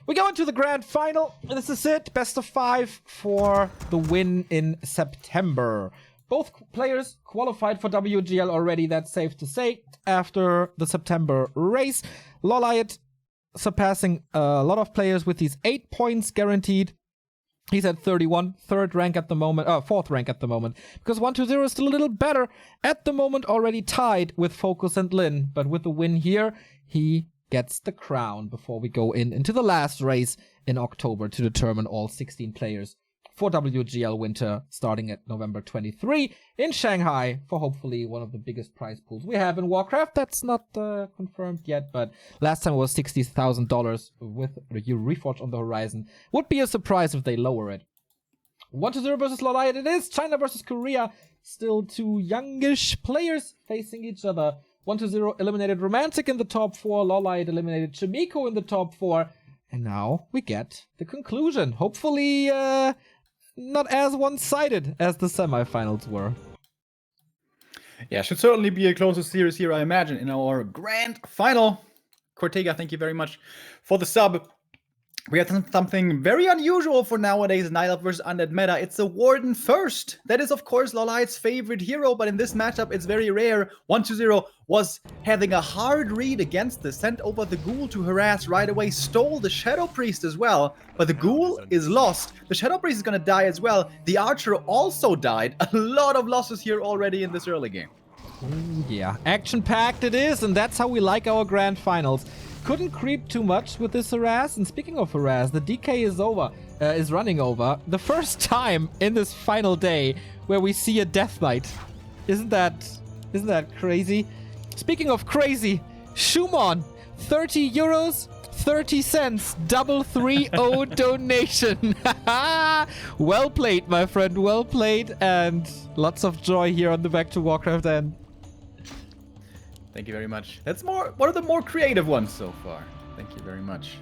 We go into the grand final. This is it. Best of 5 for the win in September. Both players qualified for WGL already, that's safe to say, after the September race. LawLiet surpassing a lot of players with these 8 points guaranteed. He's at 31, fourth rank at the moment, because 120 is still a little better at the moment, already tied with Focus and Lin. But with the win here, he gets the crown before we go into the last race in October to determine all 16 players for WGL Winter, starting at November 23 in Shanghai, for hopefully one of the biggest prize pools we have in Warcraft. That's not confirmed yet, but last time it was $60,000 with Reforge on the horizon. Would be a surprise if they lower it. 120 versus LawLiet it is. China versus Korea. Still two youngish players facing each other. 120 eliminated Romantic in the top 4. LawLiet eliminated Chimiko in the top 4. And now we get the conclusion. Hopefully, not as one-sided as the semifinals were. Yeah, should certainly be a closer series here, I imagine, in our grand final. Cortega, thank you very much for the sub. We had something very unusual for nowadays Night Elf versus Undead meta. It's a Warden first. That is, of course, LawLiet's favorite hero, but in this matchup, it's very rare. 120 was having a hard read against this, sent over the Ghoul to harass right away, stole the Shadow Priest as well, but the Ghoul is lost. The Shadow Priest is gonna die as well. The Archer also died. A lot of losses here already in this early game. Ooh, yeah, action-packed it is, and that's how we like our grand finals. Couldn't creep too much with this harass. And speaking of harass, the DK is running over. The first time in this final day where we see a Death Knight. Isn't that crazy? Speaking of crazy, Shumon, 30 euros, 30 cents, double 3-0 donation. Well played, my friend, well played, and lots of joy here on the Back to Warcraft end. Thank you very much. That's one of the more creative ones so far. Thank you very much.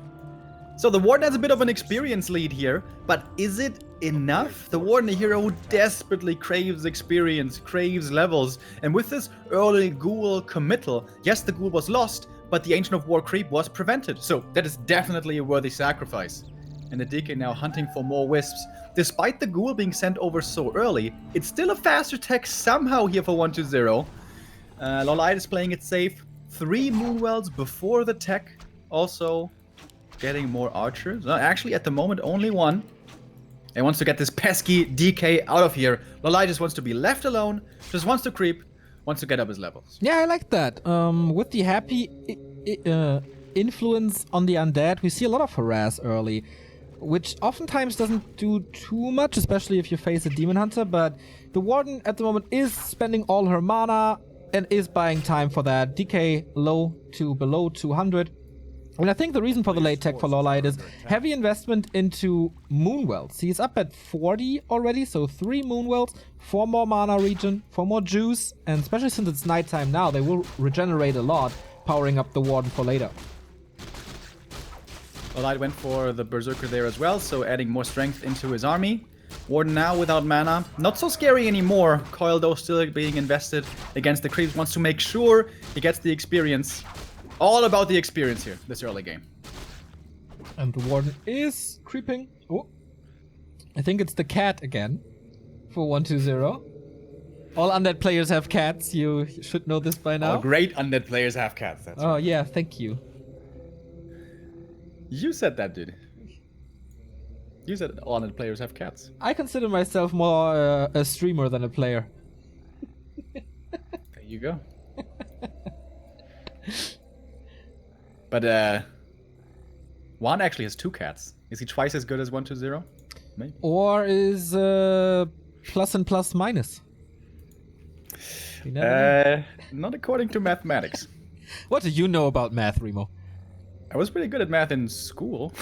So the Warden has a bit of an experience lead here, but is it enough? The Warden, a hero who desperately craves experience, craves levels, and with this early Ghoul committal, yes, the Ghoul was lost, but the Ancient of War creep was prevented, so that is definitely a worthy sacrifice. And the DK now hunting for more Wisps. Despite the Ghoul being sent over so early, it's still a faster tech somehow here for 120. LawLiet is playing it safe. 3 Moonwells before the tech. Also getting more archers. Actually, at the moment, only 1. And wants to get this pesky DK out of here. LawLiet just wants to be left alone. Just wants to creep. Wants to get up his levels. Yeah, I like that. With the happy influence on the undead, we see a lot of harass early, which oftentimes doesn't do too much, especially if you face a Demon Hunter. But the Warden at the moment is spending all her mana and is buying time for that. DK low to below 200. And I think the reason for the late tech for LawLiet is heavy investment into Moonwells. He's up at 40 already, so 3 Moonwells, 4 more mana regen, 4 more juice, and especially since it's nighttime now, they will regenerate a lot, powering up the Warden for later. LawLiet went for the Berserker there as well, so adding more strength into his army. Warden now without mana. Not so scary anymore. Coil though still being invested against the creeps. Wants to make sure he gets the experience. All about the experience here, this early game. And the Warden is creeping. Oh, I think it's the cat again for 120. All undead players have cats. You should know this by now. All great undead players have cats. That's right. Yeah, thank you. You said that, dude. You said all undead players have cats. I consider myself more a streamer than a player. There you go. But Juan actually has 2 cats. Is he twice as good as 120? Maybe. Or is plus and plus minus? Not according to mathematics. What do you know about math, Remo? I was pretty good at math in school.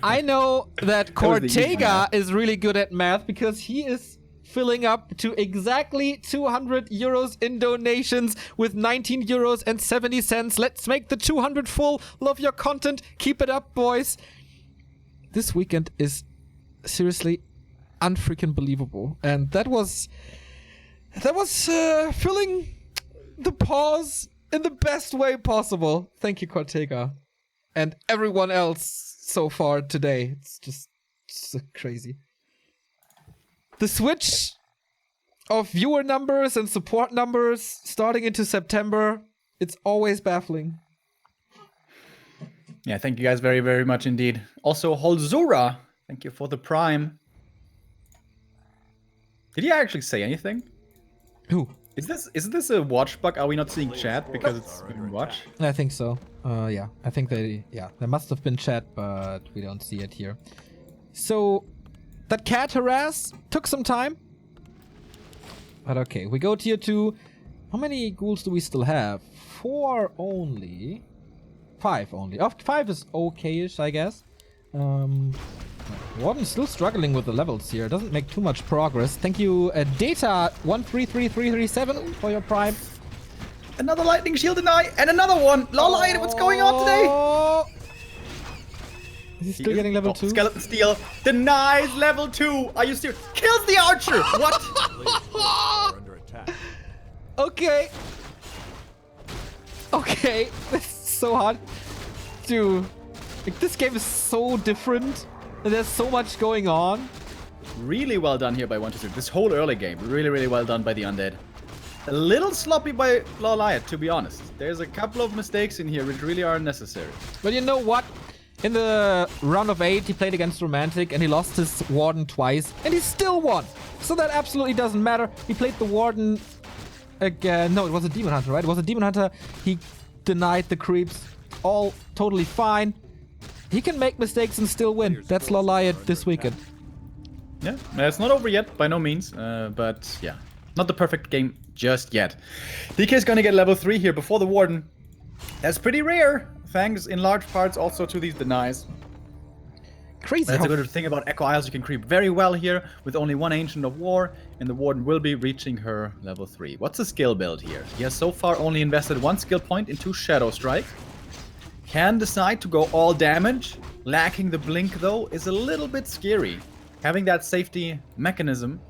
I know that Cortega is really good at math because he is filling up to exactly 200 euros in donations with 19 euros and 70 cents. Let's make the 200 full. Love your content. Keep it up, boys. This weekend is seriously unfreaking believable. And that was filling the pause in the best way possible. Thank you, Cortega. And everyone else so far today. It's just so crazy. The switch of viewer numbers and support numbers starting into September, it's always baffling. Yeah, thank you guys very, very much indeed. Also, Holzura, thank you for the Prime. Did he actually say anything? Who? Is this a watch bug? Are we not seeing chat because it's in watch? I think so. Yeah, I think there must have been chat, but we don't see it here. So, that cat harass took some time. But okay, we go tier 2. How many ghouls do we still have? 4 only. 5 only. 5 is okay-ish, I guess. Warden's still struggling with the levels here. Doesn't make too much progress. Thank you, Data133337 for your Prime. Another lightning shield deny and another one. LawLiet, what's going on today? Is he still getting level 2? Skeleton Steel denies level 2. Are you serious? Kills the archer. What? Okay. Okay. This is so hard. Dude. Like, this game is so different. And there's so much going on. Really well done here by 123. This whole early game, really, really well done by the Undead. A little sloppy by LawLiet, to be honest. There's a couple of mistakes in here which really aren't necessary. But you know what? In the round of 8, he played against Romantic and he lost his Warden twice. And he still won. So that absolutely doesn't matter. He played the Warden again. No, it was a Demon Hunter, right? It was a Demon Hunter. He denied the creeps. All totally fine. He can make mistakes and still win. That's LawLiet this weekend. Yeah, it's not over yet, by no means. But yeah, not the perfect game just yet. DK is going to get level 3 here before the Warden. That's pretty rare. Thanks in large parts also to these denies. Crazy. That's a good thing about Echo Isles. You can creep very well here with only 1 Ancient of War. And the Warden will be reaching her level 3. What's the skill build here? He has so far only invested 1 skill point into Shadow Strike. Can decide to go all damage. Lacking the blink though is a little bit scary. Having that safety mechanism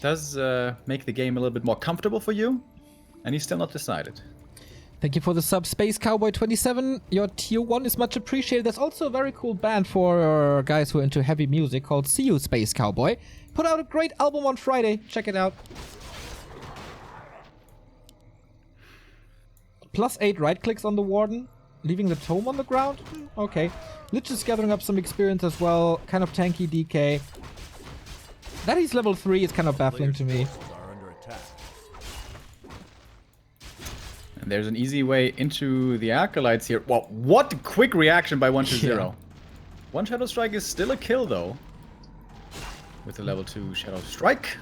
does make the game a little bit more comfortable for you. And he's still not decided. Thank you for the sub, Space Cowboy 27. Your tier 1 is much appreciated. There's also a very cool band for guys who are into heavy music called See You, Space Cowboy. Put out a great album on Friday. Check it out. +8 right clicks on the Warden. Leaving the tome on the ground? Okay. Lich is gathering up some experience as well. Kind of tanky DK. That he's level 3 is kind of baffling to me. And there's an easy way into the Acolytes here. Well, what a quick reaction by 120. Yeah. 1 Shadow Strike is still a kill though. With the level 2 Shadow Strike.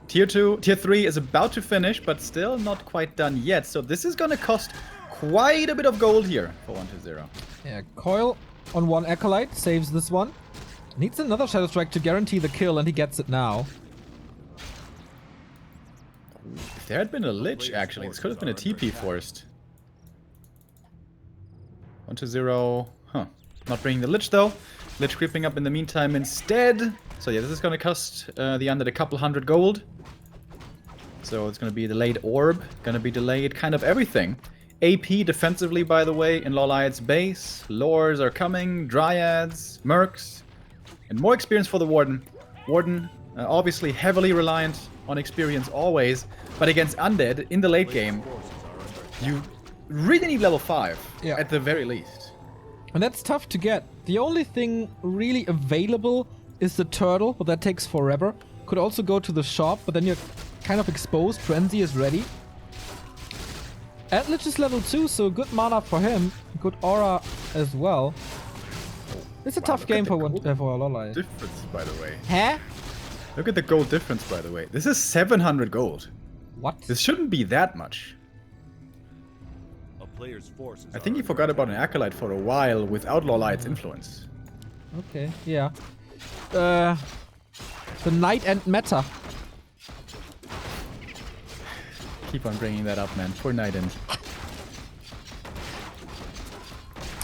Tier 3 is about to finish, but still not quite done yet. So this is gonna cost quite a bit of gold here for 120. Yeah, Coil on 1 Acolyte saves this one. Needs another Shadow Strike to guarantee the kill, and he gets it now. If there had been a Lich, actually, this could have been a TP forced. 120, huh. Not bringing the Lich though. Lich creeping up in the meantime instead. So yeah, this is gonna cost the Undead a couple hundred gold. So it's gonna be delayed Orb, gonna be delayed kind of everything. AP defensively, by the way, in LawLiet's base. Lores are coming, Dryads, Mercs, and more experience for the Warden. Warden, obviously heavily reliant on experience always, but against Undead in the late game, you really need level 5, at the very least. And that's tough to get. The only thing really available is the turtle, but that takes forever. Could also go to the shop, but then you're kind of exposed. Frenzy is ready. And Lich is level 2, so good mana for him. Good aura as well. It's a tough game for LawLiet. Difference, by the way. Huh? Look at the gold difference, by the way. This is 700 gold. What? This shouldn't be that much. I think he forgot about an Acolyte for a while without LawLiet's influence. Okay, yeah. The Night End meta. Keep on bringing that up, man. Poor Night End.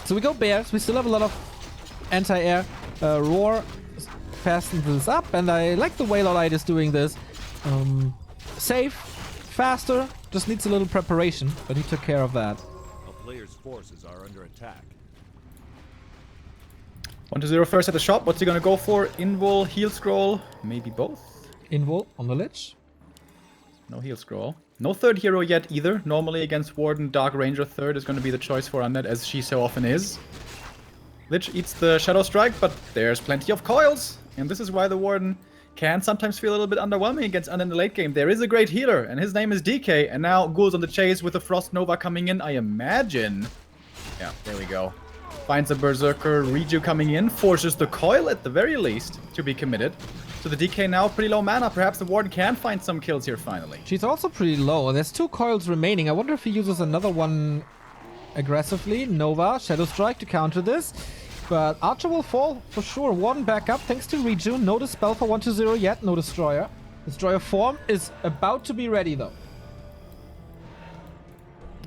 So we go Bears. We still have a lot of anti-air. Roar fastens this up, and I like the way LawLiet is doing this. Safe, faster, just needs a little preparation, but he took care of that. A player's forces are under attack. 1-0 first at the shop. What's he gonna go for? Invul, heal scroll, maybe both. Invul on the lich. No heal scroll. No third hero yet either. Normally against Warden, Dark Ranger third is gonna be the choice for Undead, as she so often is. Lich eats the Shadow Strike, but there's plenty of coils. And this is why the Warden can sometimes feel a little bit underwhelming against Undead in the late game. There is a great healer, and his name is DK. And now Ghoul's on the chase with the Frost Nova coming in, I imagine. Yeah, there we go. Finds a Berserker, Reju coming in, forces the coil at the very least to be committed. So the DK now pretty low mana. Perhaps the Warden can find some kills here finally. She's also pretty low. There's 2 coils remaining. I wonder if he uses another one aggressively. Nova, Shadow Strike to counter this. But Archer will fall for sure. Warden back up thanks to Reju. No Dispel for 1-0 yet. No Destroyer. Destroyer form is about to be ready though.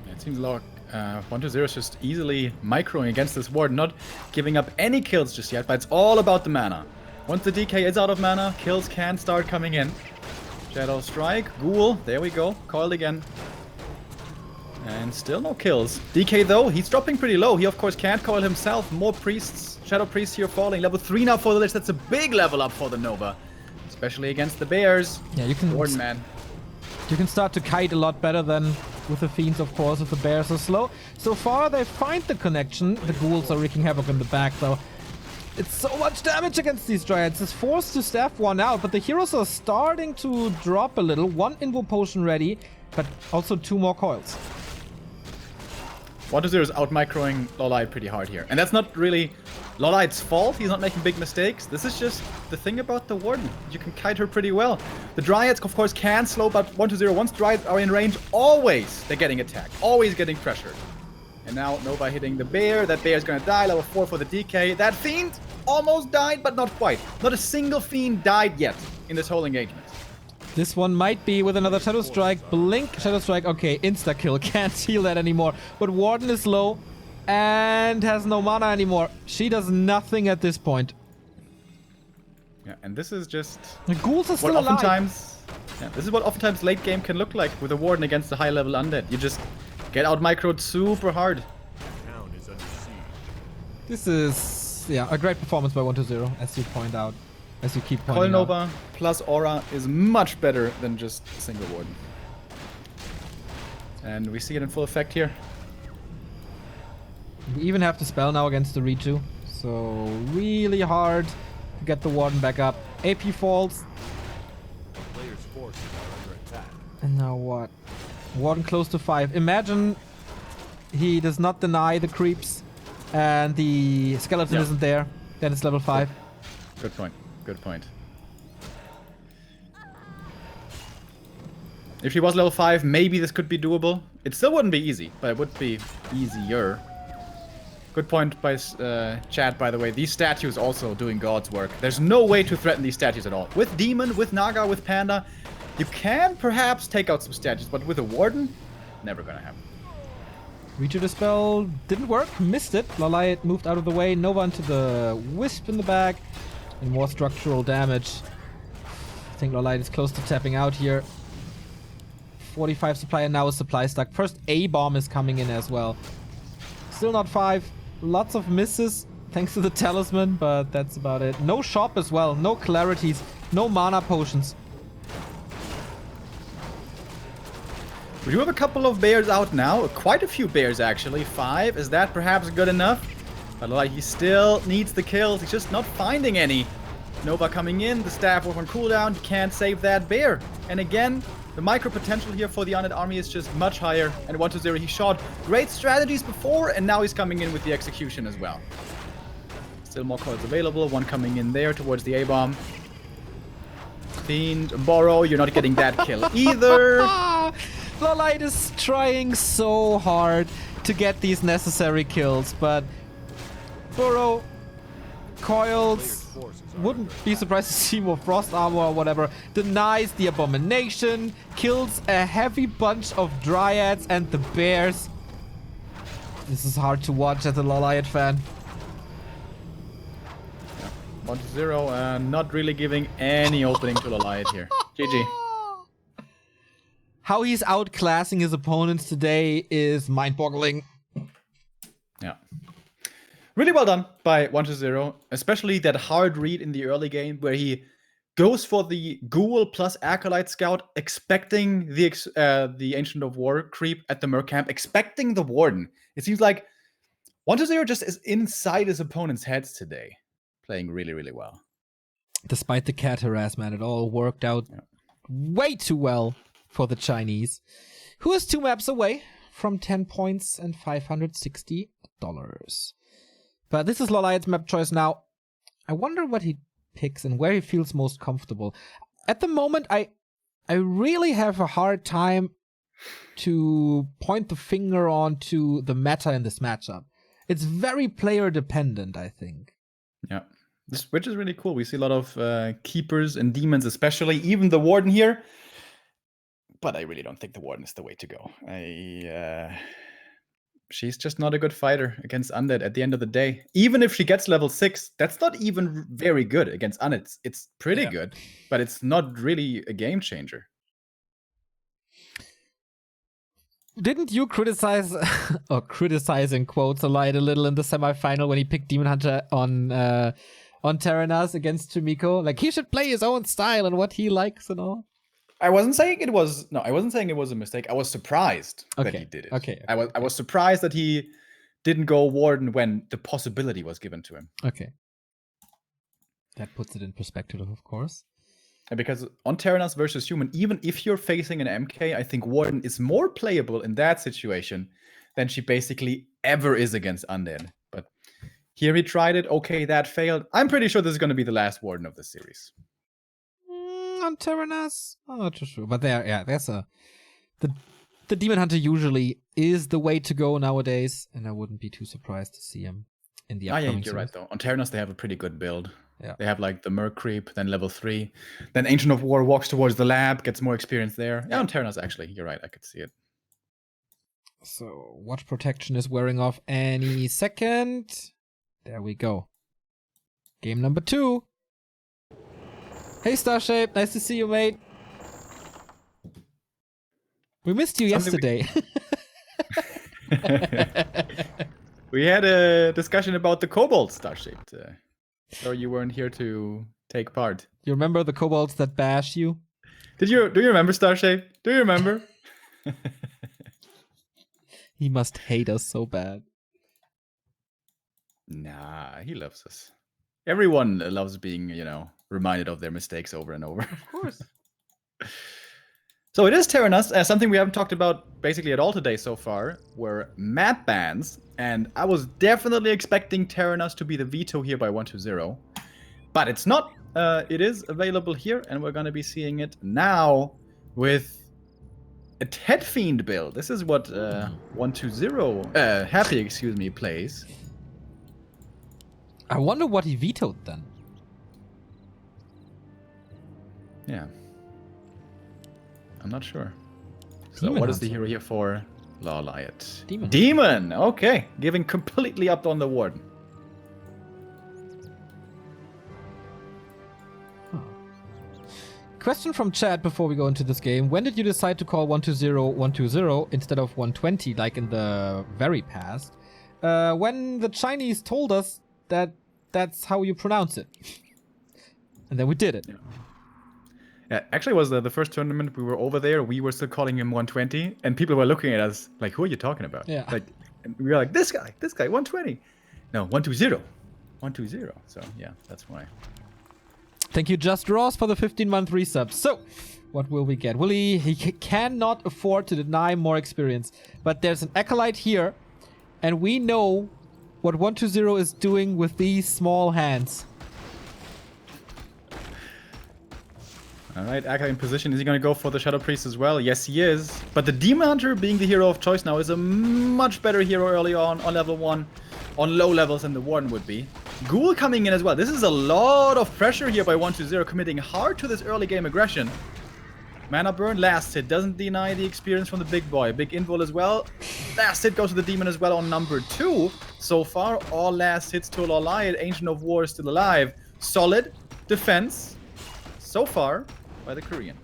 Yeah, it seems like 1-0 is just easily microing against this Warden, not giving up any kills just yet, but it's all about the mana. Once the DK is out of mana, kills can start coming in. Shadow Strike, Ghoul, there we go, coiled again. And still no kills. DK though, he's dropping pretty low. He of course can't coil himself. More priests, Shadow Priests here falling. Level 3 now for the Lich, that's a big level up for the Nova. Especially against the Bears. Yeah, you can... Warden man. You can start to kite a lot better than with the Fiends, of course, if the Bears are slow. So far, they find the connection. The Ghouls are wreaking havoc in the back, though. It's so much damage against these Dryads. It's forced to staff one out, but the heroes are starting to drop a little. 1 Invul Potion ready, but also 2 more coils. 1-0 is out-microing LawLiet pretty hard here. And that's not really LawLiet's fault. He's not making big mistakes. This is just the thing about the Warden. You can kite her pretty well. The Dryads, of course, can slow, but 1-0, once Dryads are in range, always they're getting attacked. Always getting pressured. And now Nova hitting the Bear. That Bear is going to die. Level 4 for the DK. That Fiend almost died, but not quite. Not a single Fiend died yet in this whole engagement. This one might be with another Shadow Strike. Blink, Shadow Strike. Okay, insta-kill. Can't heal that anymore. But Warden is low and has no mana anymore. She does nothing at this point. Yeah, and this is just... The Ghouls are still what alive. oftentimes... Yeah, this is what oftentimes late game can look like with a Warden against a high-level Undead. You just get out-microed super hard. This is, yeah, a great performance by 1-0, as you point out. As you keep pointing Coil out. Nova plus Aura is much better than just a single Warden. And we see it in full effect here. We even have to spell now against the Reju. So really hard to get the Warden back up. AP falls. And now what? Warden close to 5. Imagine he does not deny the creeps and the skeleton isn't there. Then it's level 5. Good point. Good point. If she was level 5, maybe this could be doable. It still wouldn't be easy, but it would be easier. Good point by chat, by the way. These statues also doing God's work. There's no way to threaten these statues at all. With Demon, with Naga, with Panda, you can perhaps take out some statues, but with a Warden, never gonna happen. Reacher Dispel didn't work, missed it. LawLiet moved out of the way. Nova into the Wisp in the back. And more structural damage. I think LawLiet is close to tapping out here. 45 supply and now a supply stack. First A-bomb is coming in as well. Still not 5. Lots of misses thanks to the talisman, but that's about it. No shop as well. No clarities. No mana potions. We do have a couple of bears out now. Quite a few bears, actually. 5. Is that perhaps good enough? But like, he still needs the kills. He's just not finding any. Nova coming in. The staff was on cooldown. You can't save that bear. And again, the micro potential here for the Undead army is just much higher. And 1-0, he shot great strategies before, and now he's coming in with the execution as well. Still more coils available. One coming in there towards the A-bomb. Fiend, Borrow, you're not getting that kill either. LawLiet is trying so hard to get these necessary kills, but Burrow, coils, wouldn't be surprised to see more frost armor or whatever, denies the abomination, kills a heavy bunch of Dryads and the bears. This is hard to watch as a LawLiet fan. 1-0, not really giving any opening to LawLiet here. GG. How he's outclassing his opponents today is mind-boggling. Yeah. Really well done by 1-0, especially that hard read in the early game where he goes for the Ghoul plus Acolyte Scout, expecting the Ancient of War creep at the Merc camp, expecting the Warden. It seems like 1-0 just is inside his opponent's heads today, playing really, really well. Despite the cat harassment, it all worked out way too well for the Chinese, who is 2 maps away from 10 points and $560. But this is LawLiet's map choice now. I wonder what he picks and where he feels most comfortable. At the moment, I really have a hard time to point the finger onto the meta in this matchup. It's very player dependent, I think. Yeah, which is really cool. We see a lot of keepers and demons, especially, even the Warden here. But I really don't think the Warden is the way to go. She's just not a good fighter against Undead at the end of the day. Even if she gets level 6, that's not even very good against Undead. It's pretty good, but it's not really a game changer. Didn't you criticize, or criticize in quotes, LawLiet a little in the semifinal when he picked Demon Hunter on Terranas against Chimiko? Like, he should play his own style and what he likes and all. I wasn't saying it was a mistake. I was surprised that he did it. I was surprised that he didn't go Warden when the possibility was given to him. Okay. That puts it in perspective, of course. And because on Terranas versus Human, even if you're facing an MK, I think Warden is more playable in that situation than she basically ever is against Undead. But here he tried it. Okay, that failed. I'm pretty sure this is going to be the last Warden of the series. On Terranas, I'm not too sure, but there's the Demon Hunter usually is the way to go nowadays, and I wouldn't be too surprised to see him in the upcoming you're series. right though. On Terranas they have a pretty good build. Yeah, they have like the Merc creep, then level 3, then Ancient of War walks towards the lab, gets more experience there. Yeah, on Terranas actually, you're right. I could see it. So Watch Protection is wearing off any second. There we go. Game number 2. Hey Starshape, nice to see you, mate. We missed you yesterday. We had a discussion about the Kobold, Starshape. So you weren't here to take part. You remember the kobolds that bash you? Do you remember, Starshape? Do you remember? He must hate us so bad. Nah, he loves us. Everyone loves being, reminded of their mistakes over and over. Of course. So it is Terranas, something we haven't talked about basically at all today so far, were map bans, and I was definitely expecting Terranas to be the veto here by 1-0, but it's not. It is available here, and we're going to be seeing it now with a Ted Fiend build. This is what 1-0, Happy, plays. I wonder what he vetoed then. Yeah. I'm not sure. So what is the hero here for? LawLiet. Demon! Okay. Giving completely up on the Warden. Question from chat before we go into this game. When did you decide to call 1-0 1-0 instead of 120 like in the very past? When the Chinese told us that that's how you pronounce it. And then we did it. Yeah, actually, it was the first tournament we were over there. We were still calling him 120, and people were looking at us like, "Who are you talking about?" Yeah. Like, and we were like, "This guy, 120." No, 1-0, 1-0. So yeah, that's why. Thank you, Just Ross, for the 15-month resub. So, what will we get? Will he cannot afford to deny more experience, but there's an Acolyte here, and we know what 1-0 is doing with these small hands. All right, Acolyte in position. Is he going to go for the Shadow Priest as well? Yes, he is. But the Demon Hunter, being the hero of choice now, is a much better hero early on level 1, on low levels than the Warden would be. Ghoul coming in as well. This is a lot of pressure here by 1-0, committing hard to this early game aggression. Mana burn, last hit. Doesn't deny the experience from the big boy. Big invul as well. Last hit goes to the Demon as well on number 2. So far, all last hits to LawLiet. Ancient of War is still alive. Solid defense so far by the Korean.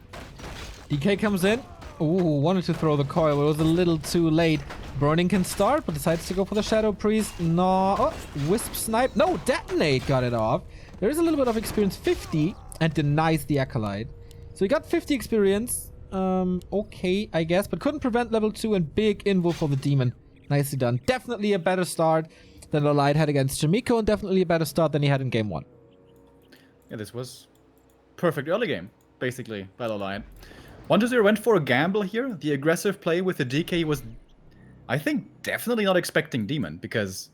DK comes in. Ooh, wanted to throw the coil, but it was a little too late. Burning can start, but decides to go for the Shadow Priest. No. Oh, Wisp Snipe. No, Detonate got it off. There is a little bit of experience. 50 and denies the Acolyte. So he got 50 experience. Okay, I guess. But couldn't prevent level 2 and big invo for the Demon. Nicely done. Definitely a better start than LawLiet had against Jamiko. And definitely a better start than he had in game 1. Yeah, this was perfect early game, basically, by LawLiet. 1-0 went for a gamble here. The aggressive play with the DK was, I think, definitely not expecting Demon, because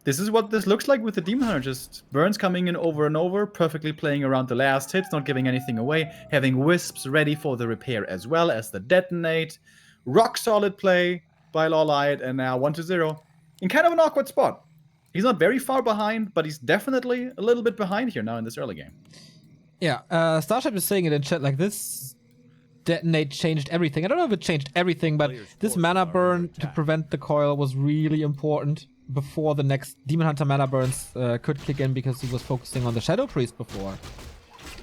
this is what this looks like with the Demon Hunter. Just burns coming in over and over, perfectly playing around the last hits, not giving anything away, having Wisps ready for the repair as well as the Detonate. Rock solid play by LawLiet, and now 1-0 in kind of an awkward spot. He's not very far behind, but he's definitely a little bit behind here now in this early game. Yeah, Starship is saying it in chat like this. Detonate changed everything. I don't know if it changed everything, but this mana burn to prevent the coil was really important before the next Demon Hunter mana burns could kick in, because he was focusing on the Shadow Priest before.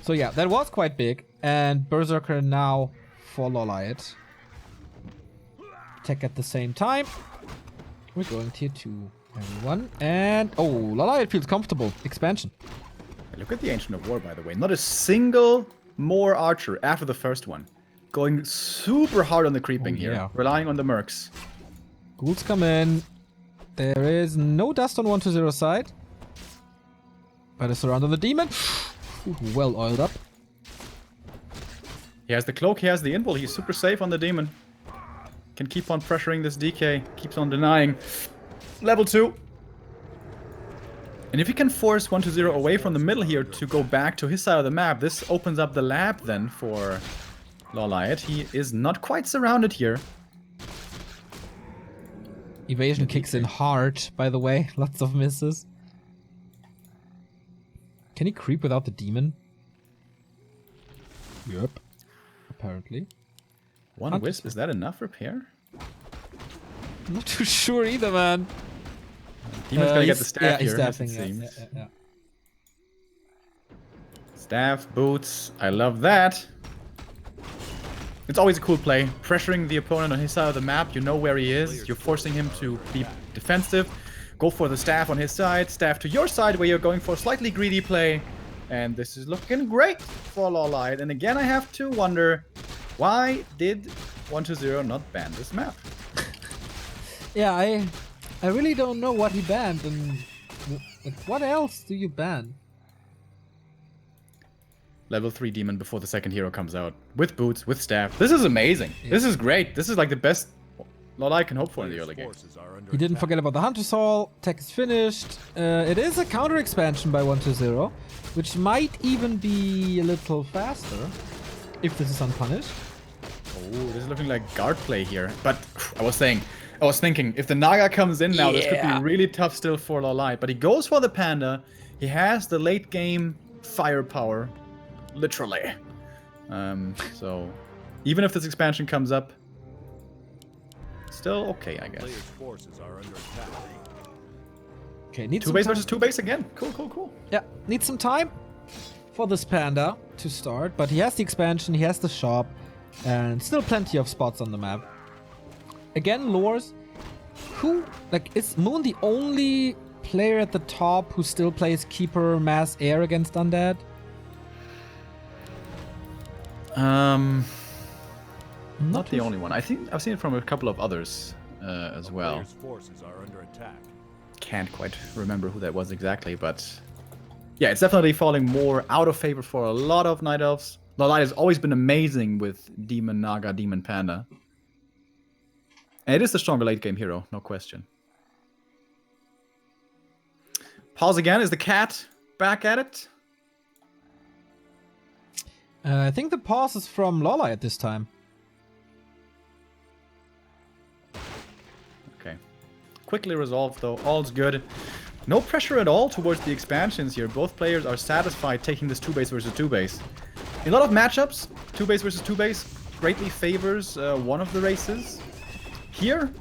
So yeah, that was quite big. And Berserker now for LawLiet. Tech at the same time. We're going tier 2, everyone. And oh, LawLiet feels comfortable. Expansion. Look at the Ancient of War, by the way. Not a single more archer after the first one. Going super hard on the creeping here. Relying on the mercs. Ghouls come in. There is no dust on 1-0 side. But it's around on the demon. Well oiled up. He has the cloak, he has the invul. He's super safe on the demon. Can keep on pressuring this DK. Keeps on denying. Level 2. And if he can force 1-0 away from the middle here to go back to his side of the map, this opens up the lab then for LawLiet. He is not quite surrounded here. Evasion kicks in hard, by the way. Lots of misses. Can he creep without the demon? Yep. Apparently. One wisp, is that enough repair? I'm not too sure either, man. Demon's gonna get the staff he's here, staffing, it seems. yeah. Staff, boots, I love that. It's always a cool play. Pressuring the opponent on his side of the map, you know where he is. You're forcing him to be defensive. Go for the staff on his side, staff to your side where you're going for a slightly greedy play. And this is looking great for LawLiet. And again, I have to wonder, why did 1-0 not ban this map? Yeah, I really don't know what he banned, and what else do you ban? Level 3 demon before the second hero comes out. With boots, with staff. This is amazing. Yeah. This is great. This is like the best LawLiet can hope for in the early game. He didn't forget about the Hunter's Hall. Tech is finished. It is a counter expansion by 1-0, which might even be a little faster if this is unpunished. Oh, this is looking like guard play here. But I was thinking, if the Naga comes in now, this could be really tough still for LawLiet. But he goes for the Panda. He has the late game firepower, literally. So even if this expansion comes up, still okay, I guess. Okay, needs 2 base versus 2 base again. Cool. Yeah, needs some time for this Panda to start, but he has the expansion, he has the shop, and still plenty of spots on the map. Again, lures. Is Moon the only player at the top who still plays Keeper Mass Air against Undead? Not the only one. I think I've seen it from a couple of others as well. Forces are under attack. Can't quite remember who that was exactly, but yeah, it's definitely falling more out of favor for a lot of Night Elves. LawLiet has always been amazing with Demon Naga, Demon Panda. And it is the stronger late game hero, no question. Pause again. Is the cat back at it? I think the pause is from LawLiet this time. Okay. Quickly resolved though. All's good. No pressure at all towards the expansions here. Both players are satisfied taking this 2 base versus 2 base. In a lot of matchups, 2 base versus 2 base greatly favors one of the races. Here,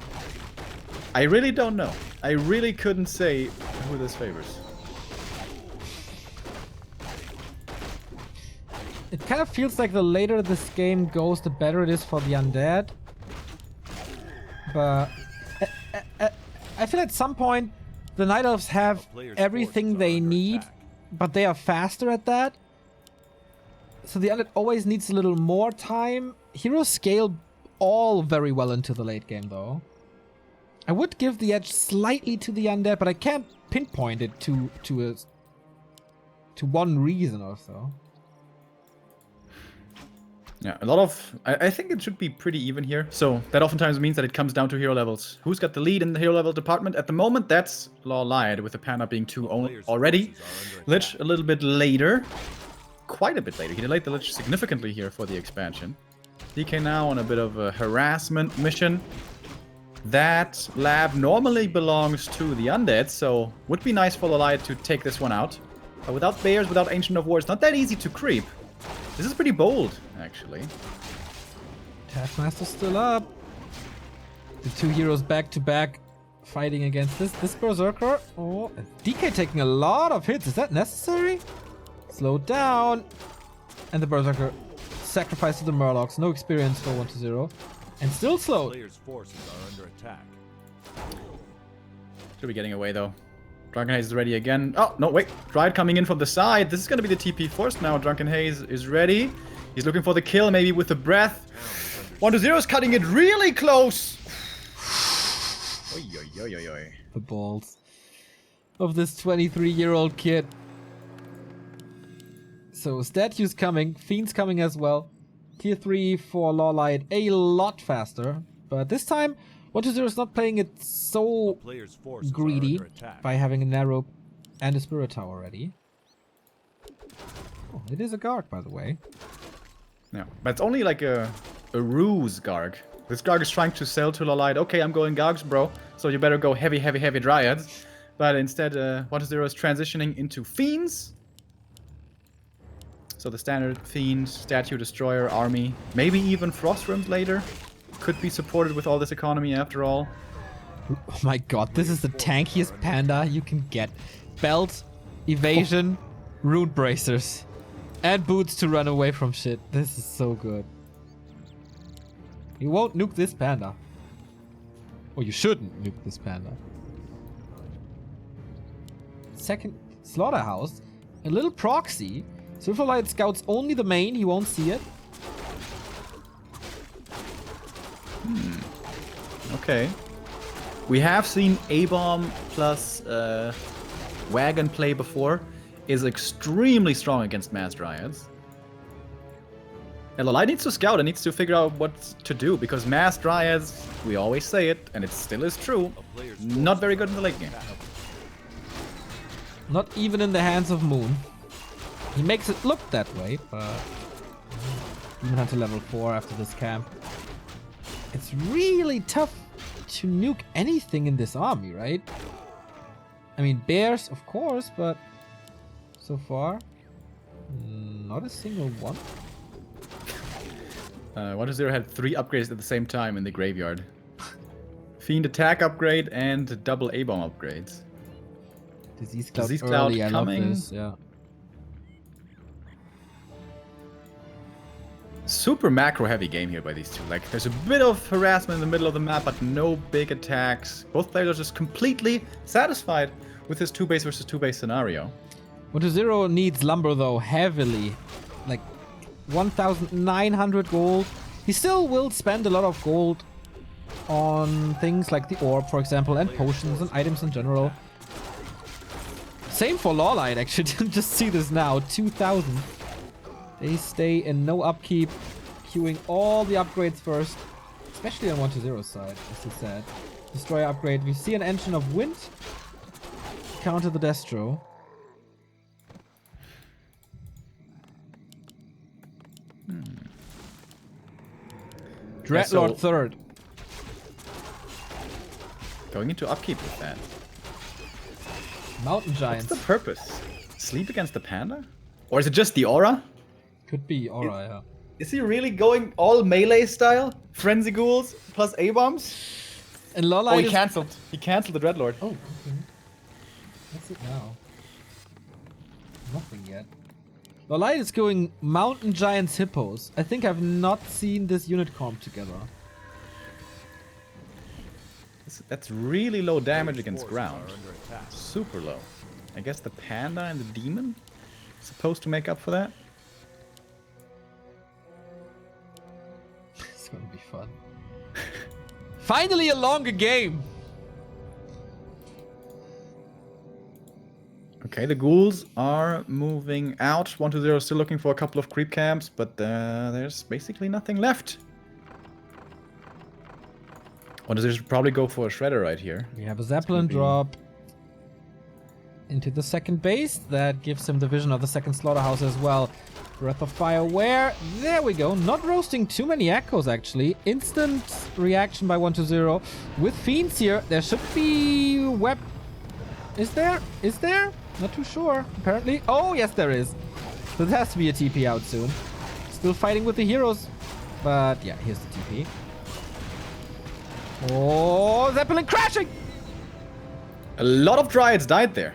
I really don't know. I really couldn't say who this favors. It kind of feels like the later this game goes, the better it is for the Undead. But I feel at some point the Night Elves have everything they need, but they are faster at that. So the undead always needs a little more time. Heroes scale all very well into the late game though. I would give the edge slightly to the undead, but I can't pinpoint it to one reason or so. Yeah, a lot of... I think it should be pretty even here. So that oftentimes means that it comes down to hero levels. Who's got the lead in the hero level department? At the moment, that's LawLiet, with the Panda being 2 already. Lich a little bit later. Quite a bit later. He delayed the Lich significantly here for the expansion. DK now on a bit of a harassment mission. That lab normally belongs to the undead, so would be nice for LawLiet to take this one out. But without Bears, without Ancient of War, it's not that easy to creep. This is pretty bold, actually. Taskmaster's still up. The 2 heroes back to back fighting against this Berserker. Oh, DK taking a lot of hits. Is that necessary? Slow down. And the Berserker sacrificed to the Murlocs. No experience for 1-0. And still slow. Players' forces are under attack. Should be getting away, though. Drunken Haze is ready again. Oh, no, wait. Dryad coming in from the side. This is going to be the TP first now. Drunken Haze is ready. He's looking for the kill, maybe with the breath. 1-0 is cutting it really close. Oy, oy, oy, oy, oy. The balls of this 23-year-old kid. So statues coming. Fiends coming as well. Tier 3 for LawLiet a lot faster. But this time, 1-0 is not playing it so greedy by having a narrow and a Spirit Tower ready. Oh, it is a Garg, by the way. Yeah, but it's only like a ruse Garg. This Garg is trying to sell to LawLiet, okay, I'm going Gargs, bro, so you better go heavy, heavy, heavy Dryads. But instead, 1-0 is transitioning into Fiends. So the standard Fiend, Statue, Destroyer, Army, maybe even Frost Rims later. Could be supported with all this economy after all. Oh my god, this is the tankiest Panda you can get. Belt, evasion, rune bracers, and boots to run away from shit. This is so good. You won't nuke this Panda. Or you shouldn't nuke this Panda. Second Slaughterhouse, a little proxy. Silverlight scouts only the main, he won't see it. Okay. We have seen A-Bomb plus Wagon play before. Is extremely strong against Mass Dryads. And LawLiet needs to scout and needs to figure out what to do, because Mass Dryads, we always say it, and it still is true, not very good in the late game. Not even in the hands of Moon. He makes it look that way, but even until level 4 after this camp. It's really tough to nuke anything in this army, right? I mean, bears, of course, but so far, not a single one. 1-0 had 3 upgrades at the same time in the graveyard. Fiend attack upgrade and double A-Bomb upgrades. Disease Cloud, Disease Cloud early, coming. I love this, yeah. Super macro heavy game here by these two. Like, there's a bit of harassment in the middle of the map, but no big attacks. Both players are just completely satisfied with this 2-base versus 2-base scenario. 1-0 needs lumber though, heavily. Like 1,900 gold. He still will spend a lot of gold on things like the orb, for example, and potions and items in general. Same for LawLiet, actually. Just see this now, 2,000. They stay in no upkeep, queuing all the upgrades first, especially on 1-0's side, as he said. Destroyer upgrade. We see an Engine of Wind. Counter the Destro. Dreadlord third. Going into upkeep with that. Mountain Giants. What's the purpose? Sleep against the Panda? Or is it just the aura? Could be aura, yeah. Is he really going all melee style? Frenzy Ghouls plus A-Bombs? And LawLiet Oh, he cancelled. He cancelled the Dreadlord. Oh, okay. What's it now? Nothing yet. LawLiet is going Mountain Giants Hippos. I think I've not seen this unit comp together. This That's really low damage against Forces ground. are under attack. Super low. I guess the panda and the demon supposed to make up for that. It's gonna be fun. Finally a longer game! Okay, the ghouls are moving out. 120 still looking for a couple of creep camps, but there's basically nothing left. 120 should probably go for a shredder right here. We have a Zeppelin be- drop into the second base. That gives him the vision of the second slaughterhouse as well. Breath of Fire where? There we go. Not roasting too many echoes, actually. Instant reaction by 120. With Fiends here, there should be web... Is there? Is there? Not too sure, apparently. Oh, yes, there is. So there has to be a TP out soon. Still fighting with the heroes. But yeah, here's the TP. Oh, Zeppelin crashing! A lot of Dryads died there.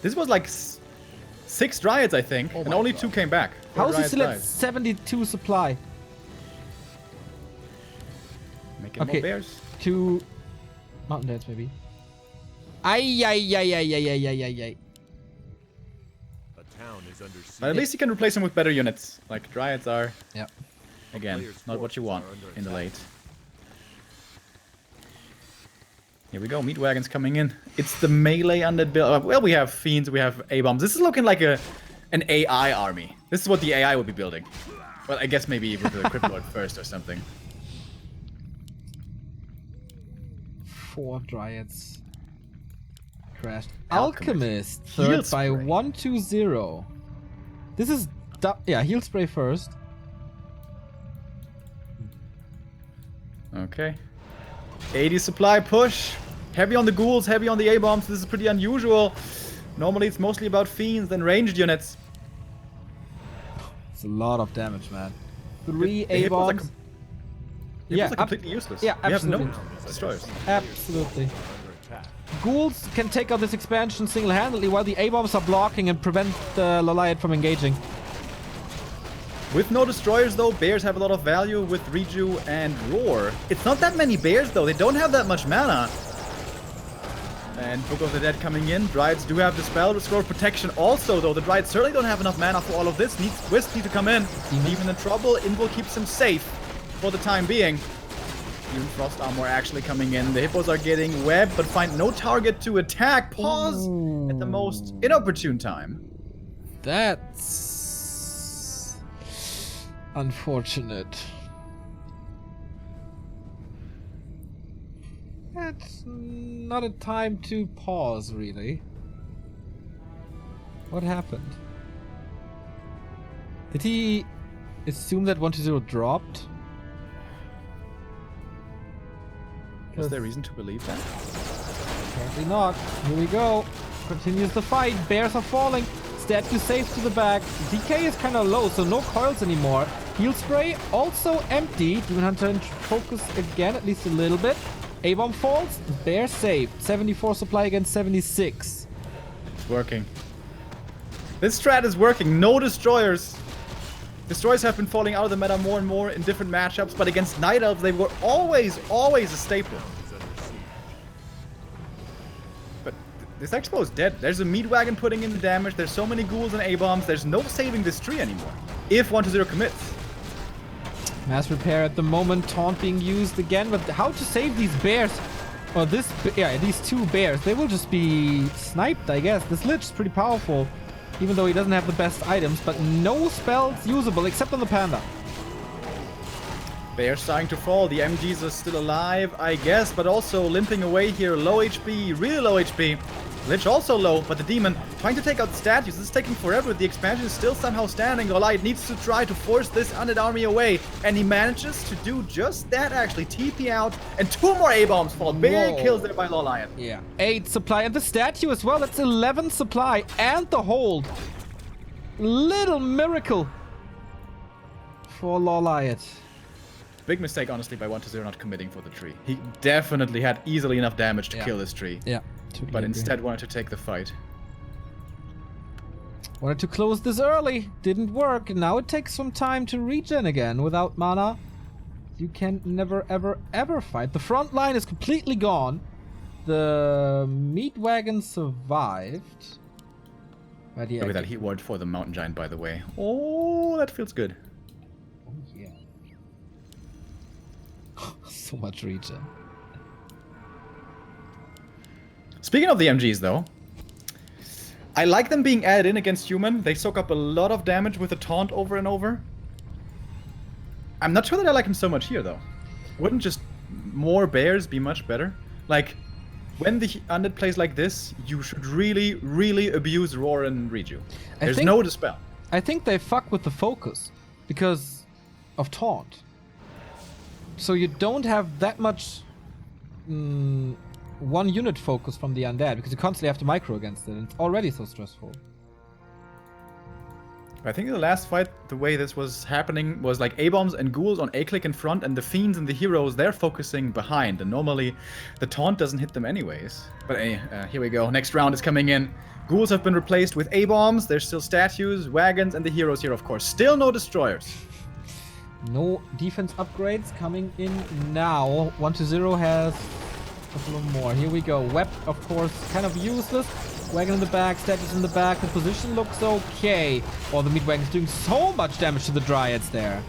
This was like 6 Dryads, I think, and my only God. 2 came back. How 4 is he Dryads still at died. 72 supply? Making Okay. more bears. 2 Mountain Deads, maybe. Ay. A town is under siege. But at least you can replace them with better units. Like Dryads are, Yep. again, Player's not what you want forces are under in the attack. late. Here we go, meat wagons coming in. It's the melee undead build. Well, we have fiends, we have A-bombs. This is looking like an AI army. This is what the AI will be building. Well, I guess maybe with the Cryptlord first or something. 4 Dryads. Crashed. Alchemist. Alchemist, Heal third by spray. 120. This is... yeah, heal spray first. Okay. 80 supply push. Heavy on the ghouls, heavy on the A-bombs. This is pretty unusual. Normally it's mostly about fiends and ranged units. It's a lot of damage, man. 3 The hippos are A-bombs. Yeah, ab- completely useless. yeah, we have no absolutely. destroyers. Absolutely. Under attack. Ghouls can take out this expansion single-handedly while the A-bombs are blocking and prevent the LawLiet from engaging. With no destroyers though, bears have a lot of value with Reju and Roar. It's not that many bears though, they don't have that much mana. And Book of the Dead coming in. Dryads do have Dispel, Restore Protection also though. The Dryads certainly don't have enough mana for all of this. Wisps need to come in. Even in trouble, Invul keeps him safe for the time being. Even Frost Armor actually coming in. The Hippos are getting webbed but find no target to attack. Pause at the most inopportune time. That's... unfortunate. That's not a time to pause, really. What happened? Did he assume that 120 dropped? Was there reason to believe that? Apparently not. Here we go. Continues the fight. Bears are falling. Statue safe to the back. DK is kind of low, so no coils anymore. Heal spray also empty. Demon Hunter in focus again, at least a little bit. A-bomb falls. Bear saved. 74 supply against 76. It's working. This strat is working. No destroyers. Destroyers have been falling out of the meta more and more in different matchups, but against Night Elves, they were always a staple. But this Expo is dead. There's a meat wagon putting in the damage. There's so many ghouls and A-bombs. There's no saving this tree anymore. If 120 commits. Mass repair at the moment. Taunt being used again, but how to save these bears? Or this, yeah, these 2 bears. They will just be sniped, I guess. This Lich is pretty powerful, even though he doesn't have the best items, but no spells usable except on the Panda. They're starting to fall. The MGs are still alive, I guess, but also limping away here. Low HP, really low HP. Lich also low, but the demon trying to take out the statues. This is taking forever. The expansion is still somehow standing. LawLiet needs to try to force this undead army away, and he manages to do just that, actually. TP out, and 2 more A-bombs fall. Big Whoa. kills there by LawLiet. Yeah. 8 supply, and the statue as well. That's 11 supply, and the hold. Little miracle for LawLiet. Big mistake, honestly, by 120 not committing for the tree. He definitely had easily enough damage to kill this tree, Yeah. but instead wanted to take the fight. Wanted to close this early. Didn't work. Now it takes some time to regen again without mana. you can never, ever, ever fight. The front line is completely gone. The meat wagon survived. But yeah, Look at that heat ward for the mountain giant, by the way. Oh, that feels good. Oh yeah. So much regen. Speaking of the MGs, though, I like them being added in against human. They soak up a lot of damage with the taunt over and over. I'm not sure that I like him so much here, though. Wouldn't just more bears be much better? Like, when the undead plays like this, you should really, really abuse Roar and Reju. There's no dispel. I think they fuck with the focus because of taunt. So you don't have that much one unit focus from the undead because you constantly have to micro against it, and it's already so stressful. I think in the last fight, the way this was happening was like A-bombs and ghouls on A-click in front, and the fiends and the heroes, they're focusing behind, and normally the taunt doesn't hit them anyways. But here we go, next round is coming in. Ghouls have been replaced with A-bombs, there's still statues, wagons, and the heroes here, of course. Still no destroyers. No defense upgrades coming in now. 1-0 has a couple of more. Here we go. Web, of course, kind of useless. Wagon in the back, statues in the back. The position looks okay. Oh, the meat wagon is doing so much damage to the dryads there.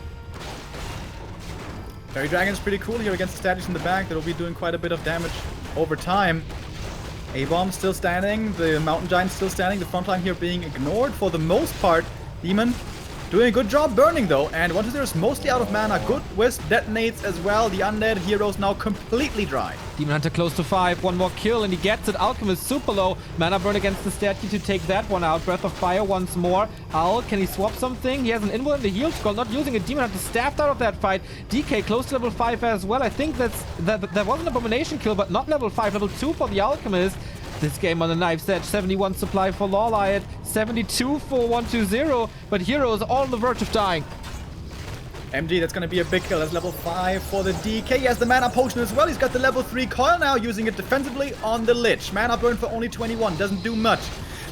Fairy Dragon's pretty cool here against the statues in the back. That'll be doing quite a bit of damage over time. A-bomb still standing. The mountain giant still standing. The front line here being ignored for the most part. Demon doing a good job burning though, and 1-0 is mostly out of mana. Good Wisp detonates as well. The undead heroes now completely dry. Demon Hunter close to 5, one more kill and he gets it. Alchemist super low. Mana burn against the statue to take that one out. Breath of Fire once more. Al, can he swap something? He has an invul in the heal scroll, not using it. Demon Hunter staffed out of that fight. DK close to level 5 as well. I think that was an abomination kill, but not level 5, level 2 for the Alchemist. This game on the knife's edge, 71 supply for LawLiet, 72 for 1-2-0, but Heroes all on the verge of dying. MG, that's going to be a big kill. That's level 5 for the DK. He has the mana potion as well. He's got the level 3 coil now, using it defensively on the Lich. Mana burn for only 21, doesn't do much.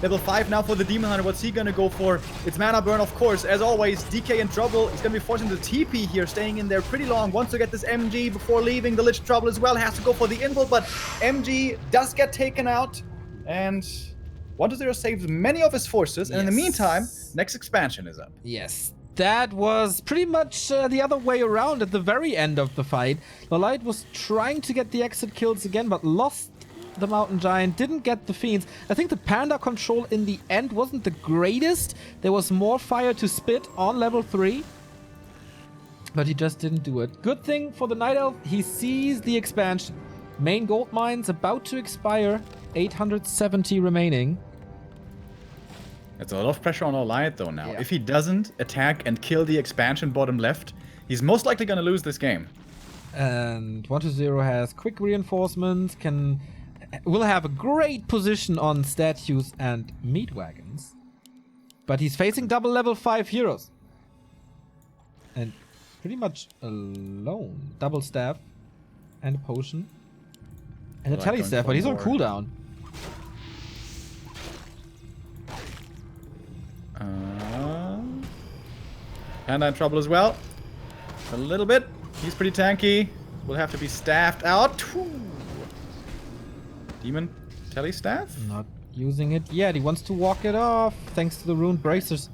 Level 5 now for the Demon Hunter. What's he going to go for? It's mana burn, of course. As always, DK in trouble. He's going to be forcing the TP here, staying in there pretty long. Wants to get this MG before leaving. The Lich in trouble as well. Has to go for the invul, but MG does get taken out. And 1-0 saves many of his forces. And in the meantime, next expansion is up. Yes. That was pretty much the other way around at the very end of the fight. LawLiet was trying to get the exit kills again, but lost the Mountain Giant, didn't get the Fiends. I think the Panda control in the end wasn't the greatest. There was more fire to spit on level 3, but he just didn't do it. Good thing for the Night Elf, he sees the expansion. Main gold mines about to expire, 870 remaining. It's a lot of pressure on LawLiet though now. Yeah. If he doesn't attack and kill the expansion bottom left, he's most likely going to lose this game. And 1-0 has quick reinforcements, will have a great position on statues and meat wagons. But he's facing double level 5 heroes. And pretty much alone. Double staff and a potion. And a Like telestaff, but he's on forward. cooldown. Panda in trouble as well. A little bit. He's pretty tanky. Will have to be staffed out. Whew. Demon telestaff? Not using it yet. He wants to walk it off thanks to the ruined bracers.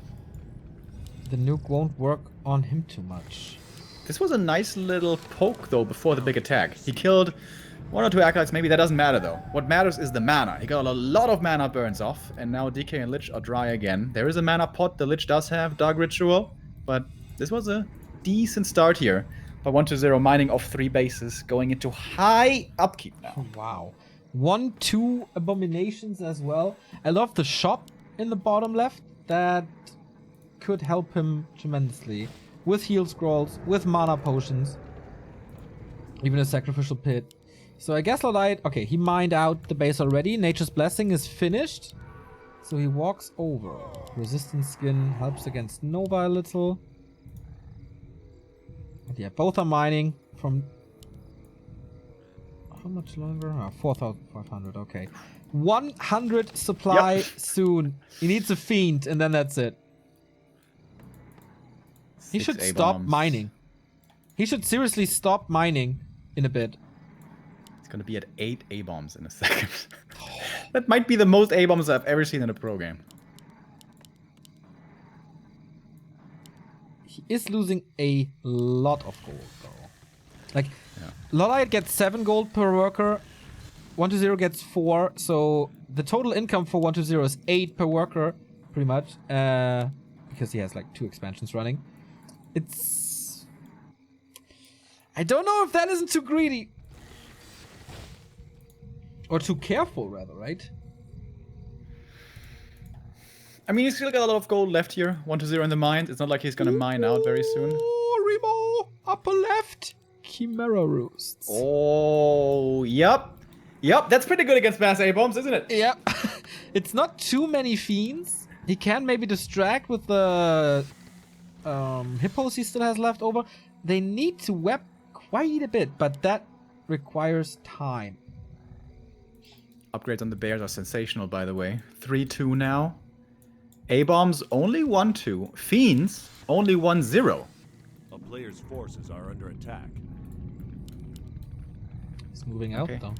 The nuke won't work on him too much. This was a nice little poke though before the big attack. He killed 1 or 2 acolytes, maybe that doesn't matter though. What matters is the mana. He got a lot of mana burns off, and now DK and Lich are dry again. There is a mana pot the Lich does have, Dark Ritual, but this was a decent start here. By 1-0 mining off 3 bases, going into high upkeep now. Wow. 1-2 abominations as well. I love the shop in the bottom left. That could help him tremendously. With heal scrolls, with mana potions. Even a sacrificial pit. So I guess LawLiet, okay, he mined out the base already. Nature's Blessing is finished. So he walks over. Resistance skin helps against Nova a little. But yeah, both are mining from... How much longer? 4,500, okay. 100 supply soon. He needs a Fiend, and then that's it. He 6 should A-bombs. stop mining. He should seriously stop mining in a bit. It's gonna be at 8 A-bombs in a second. That might be the most A-bombs I've ever seen in a pro game. He is losing a lot of gold, though. Like, LawLiet gets 7 gold per worker. 120 gets 4, so the total income for 120 is 8 per worker, pretty much. Because he has like 2 expansions running. It's... I don't know if that isn't too greedy. Or too careful, rather, right? I mean, he's still got a lot of gold left here. 120 in the mine. It's not like he's gonna mine out very soon. Oh, Remo! Upper left! Chimera Roosts. Oh, yep. Yep, that's pretty good against mass A-bombs, isn't it? Yeah. It's not too many fiends. He can maybe distract with the hippos he still has left over. They need to web quite a bit, but that requires time. Upgrades on the bears are sensational, by the way. 3-2 now. A-bombs only 1-2. Fiends only 1-0. A player's forces are under attack. He's moving out, though.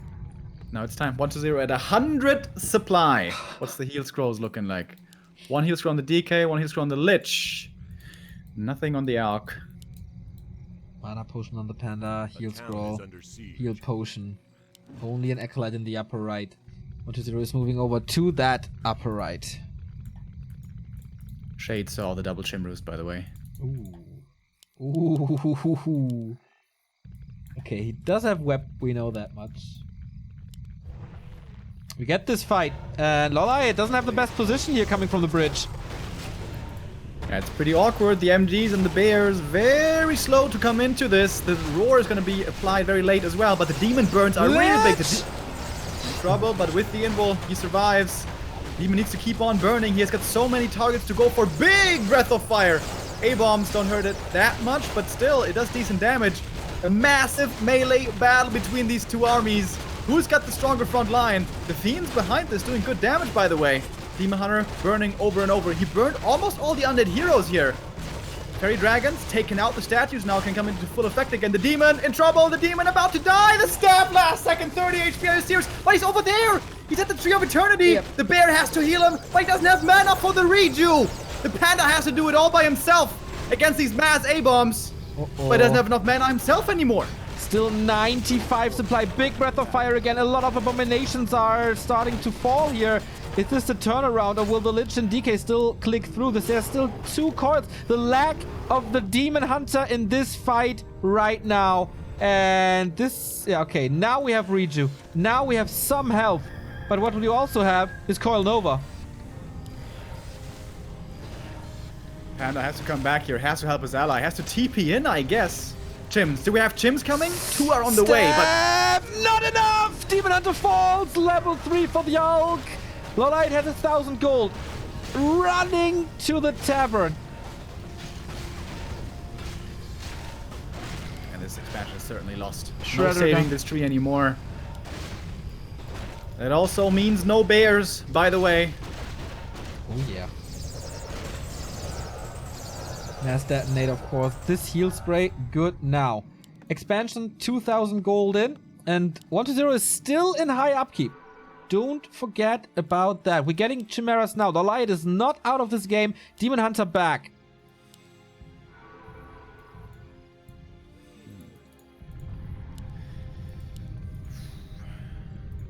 Now it's time. 1-0 at 100 supply. What's the heal scrolls looking like? 1 heal scroll on the DK, 1 heal scroll on the Lich. Nothing on the Arc. Mana potion on the panda, heal The town scroll, is under siege. heal potion. Only an acolyte in the upper right. 120 is moving over to that upper right. Shade saw the double chim roost, by the way. Ooh. Ooh. Okay, he does have web, we know that much. We get this fight, and LawLiet doesn't have the best position here coming from the bridge. Yeah, it's pretty awkward. The MGs and the bears very slow to come into this. The roar is going to be applied very late as well, but the demon burns are really big. Trouble, but with the invul, he survives. Demon needs to keep on burning. He has got so many targets to go for. Big breath of fire. A-bombs don't hurt it that much, but still, it does decent damage. A massive melee battle between these two armies. Who's got the stronger front line? The Fiends behind this doing good damage, by the way. Demon Hunter burning over and over. He burned almost all the undead heroes here. Fairy Dragons taking out the statues now can come into full effect again. The Demon in trouble. The Demon about to die. The stab last second. 30 HP on his series. But he's over there. He's at the Tree of Eternity. Yep. The bear has to heal him, but he doesn't have mana for the reju. The panda has to do it all by himself against these mass A-bombs. But he doesn't have enough mana himself anymore. Still 95 supply. Big breath of fire again. A lot of abominations are starting to fall here. Is this the turnaround, or will the Lich and DK still click through this? There's still 2 cards. The lack of the Demon Hunter in this fight right now. And this... Yeah, okay. Now we have Reju. Now we have some health. But what we also have is Coil Nova. Panda has to come back here. Has to help his ally. Has to TP in, I guess. Chims. Do we have Chims coming? 2 are on the way, but... Not enough! Demon Hunter falls! Level 3 for the Hulk! LawLiet has 1,000 gold. Running to the tavern. And this expansion is certainly lost. No Shredder saving gun. this tree anymore. That also means no bears, by the way. Oh yeah. Mass detonate, of course. This heal spray, good now. Expansion, 2,000 gold in. And 120 is still in high upkeep. Don't forget about that. We're getting Chimeras now. LawLiet is not out of this game. Demon Hunter back.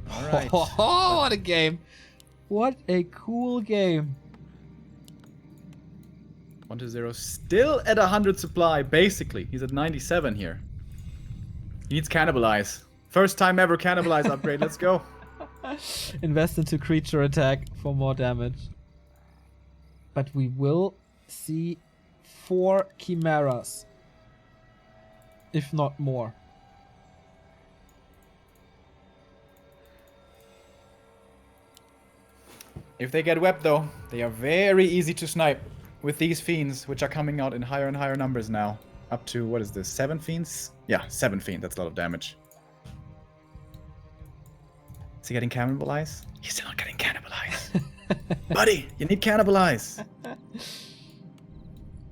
Alright. Oh, what a game. What a cool game. 120 still at 100 supply, basically. He's at 97 here. He needs Cannibalize. First time ever Cannibalize upgrade. Let's go. Invest into creature attack for more damage. But we will see 4 Chimeras. If not more. If they get webbed though, they are very easy to snipe with these fiends, which are coming out in higher and higher numbers now. Up to, what is this, 7 fiends? Yeah, 7 fiends, that's a lot of damage. Is he getting Cannibalize? He's still not getting Cannibalize. Buddy, you need Cannibalize.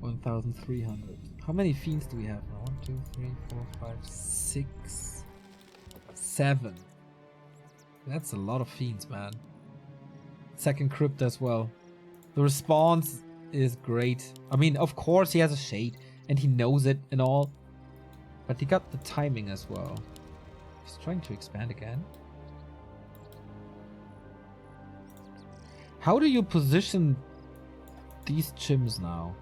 1,300. How many fiends do we have now? 1, 2, 3, 4, 5, 6, 7. That's a lot of fiends, man. Second crypt as well. The response is great. I mean, of course he has a shade and he knows it and all. But he got the timing as well. He's trying to expand again. How do you position these chims now?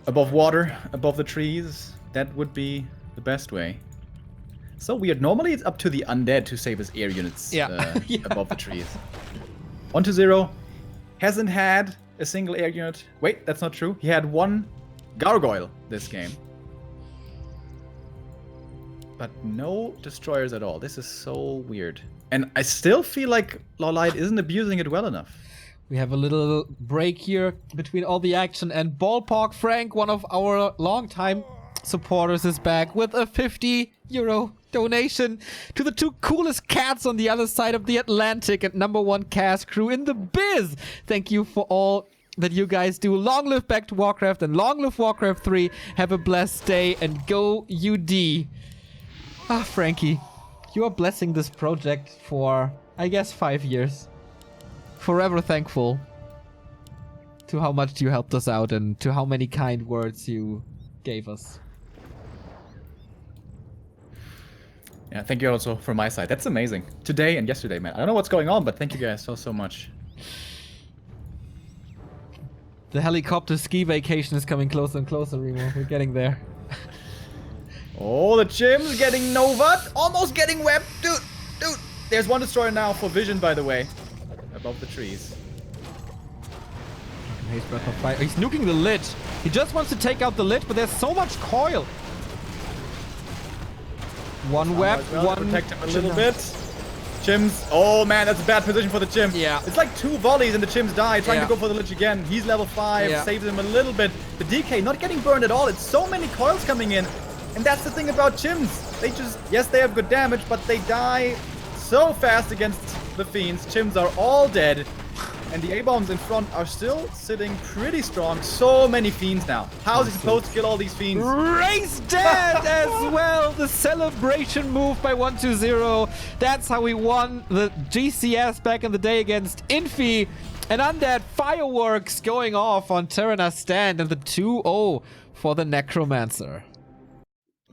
Above water, above the trees. That would be the best way. So weird. Normally it's up to the undead to save his air units Yeah. Yeah. above the trees. 1-0. Hasn't had a single air unit. Wait, that's not true. He had one gargoyle this game. But no destroyers at all. This is so weird. And I still feel like LawLiet isn't abusing it well enough. We have a little break here between all the action, and Ballpark Frank, one of our longtime supporters, is back with a €50 donation to the two coolest cats on the other side of the Atlantic and #1 cast crew in the biz. Thank you for all that you guys do. Long live Back to Warcraft and long live Warcraft 3. Have a blessed day and go UD. Ah, Frankie, you are blessing this project for, I guess, 5 years. Forever thankful to how much you helped us out and to how many kind words you gave us. Yeah, thank you also from my side. That's amazing. Today and yesterday, man. I don't know what's going on, but thank you guys so much. The helicopter ski vacation is coming closer and closer, Remo. We're getting there. Oh, the Chim's getting Nova. Almost getting webbed. Dude. There's one destroyer now for vision, by the way. Above the trees. He's breath of fire. He's nuking the lich. He just wants to take out the lich, but there's so much coil. One web, one. Protect him a little bit. Chims. Oh man, that's a bad position for the Chim. Yeah. It's like 2 volleys and the Chims die. Trying Yeah. to go for the Lich again. He's level 5. Yeah. Saves him a little bit. The DK not getting burned at all. It's so many coils coming in. And that's the thing about Chims. They just, yes, they have good damage, but they die so fast against the Fiends. Chims are all dead. And the A-bombs in front are still sitting pretty strong. So many Fiends now. How is he supposed to kill all these Fiends? Race dead as well. The celebration move by 1-0. That's how we won the GCS back in the day against Infi. And Undead fireworks going off on Terrana's stand, and the 2-0 for the Necromancer.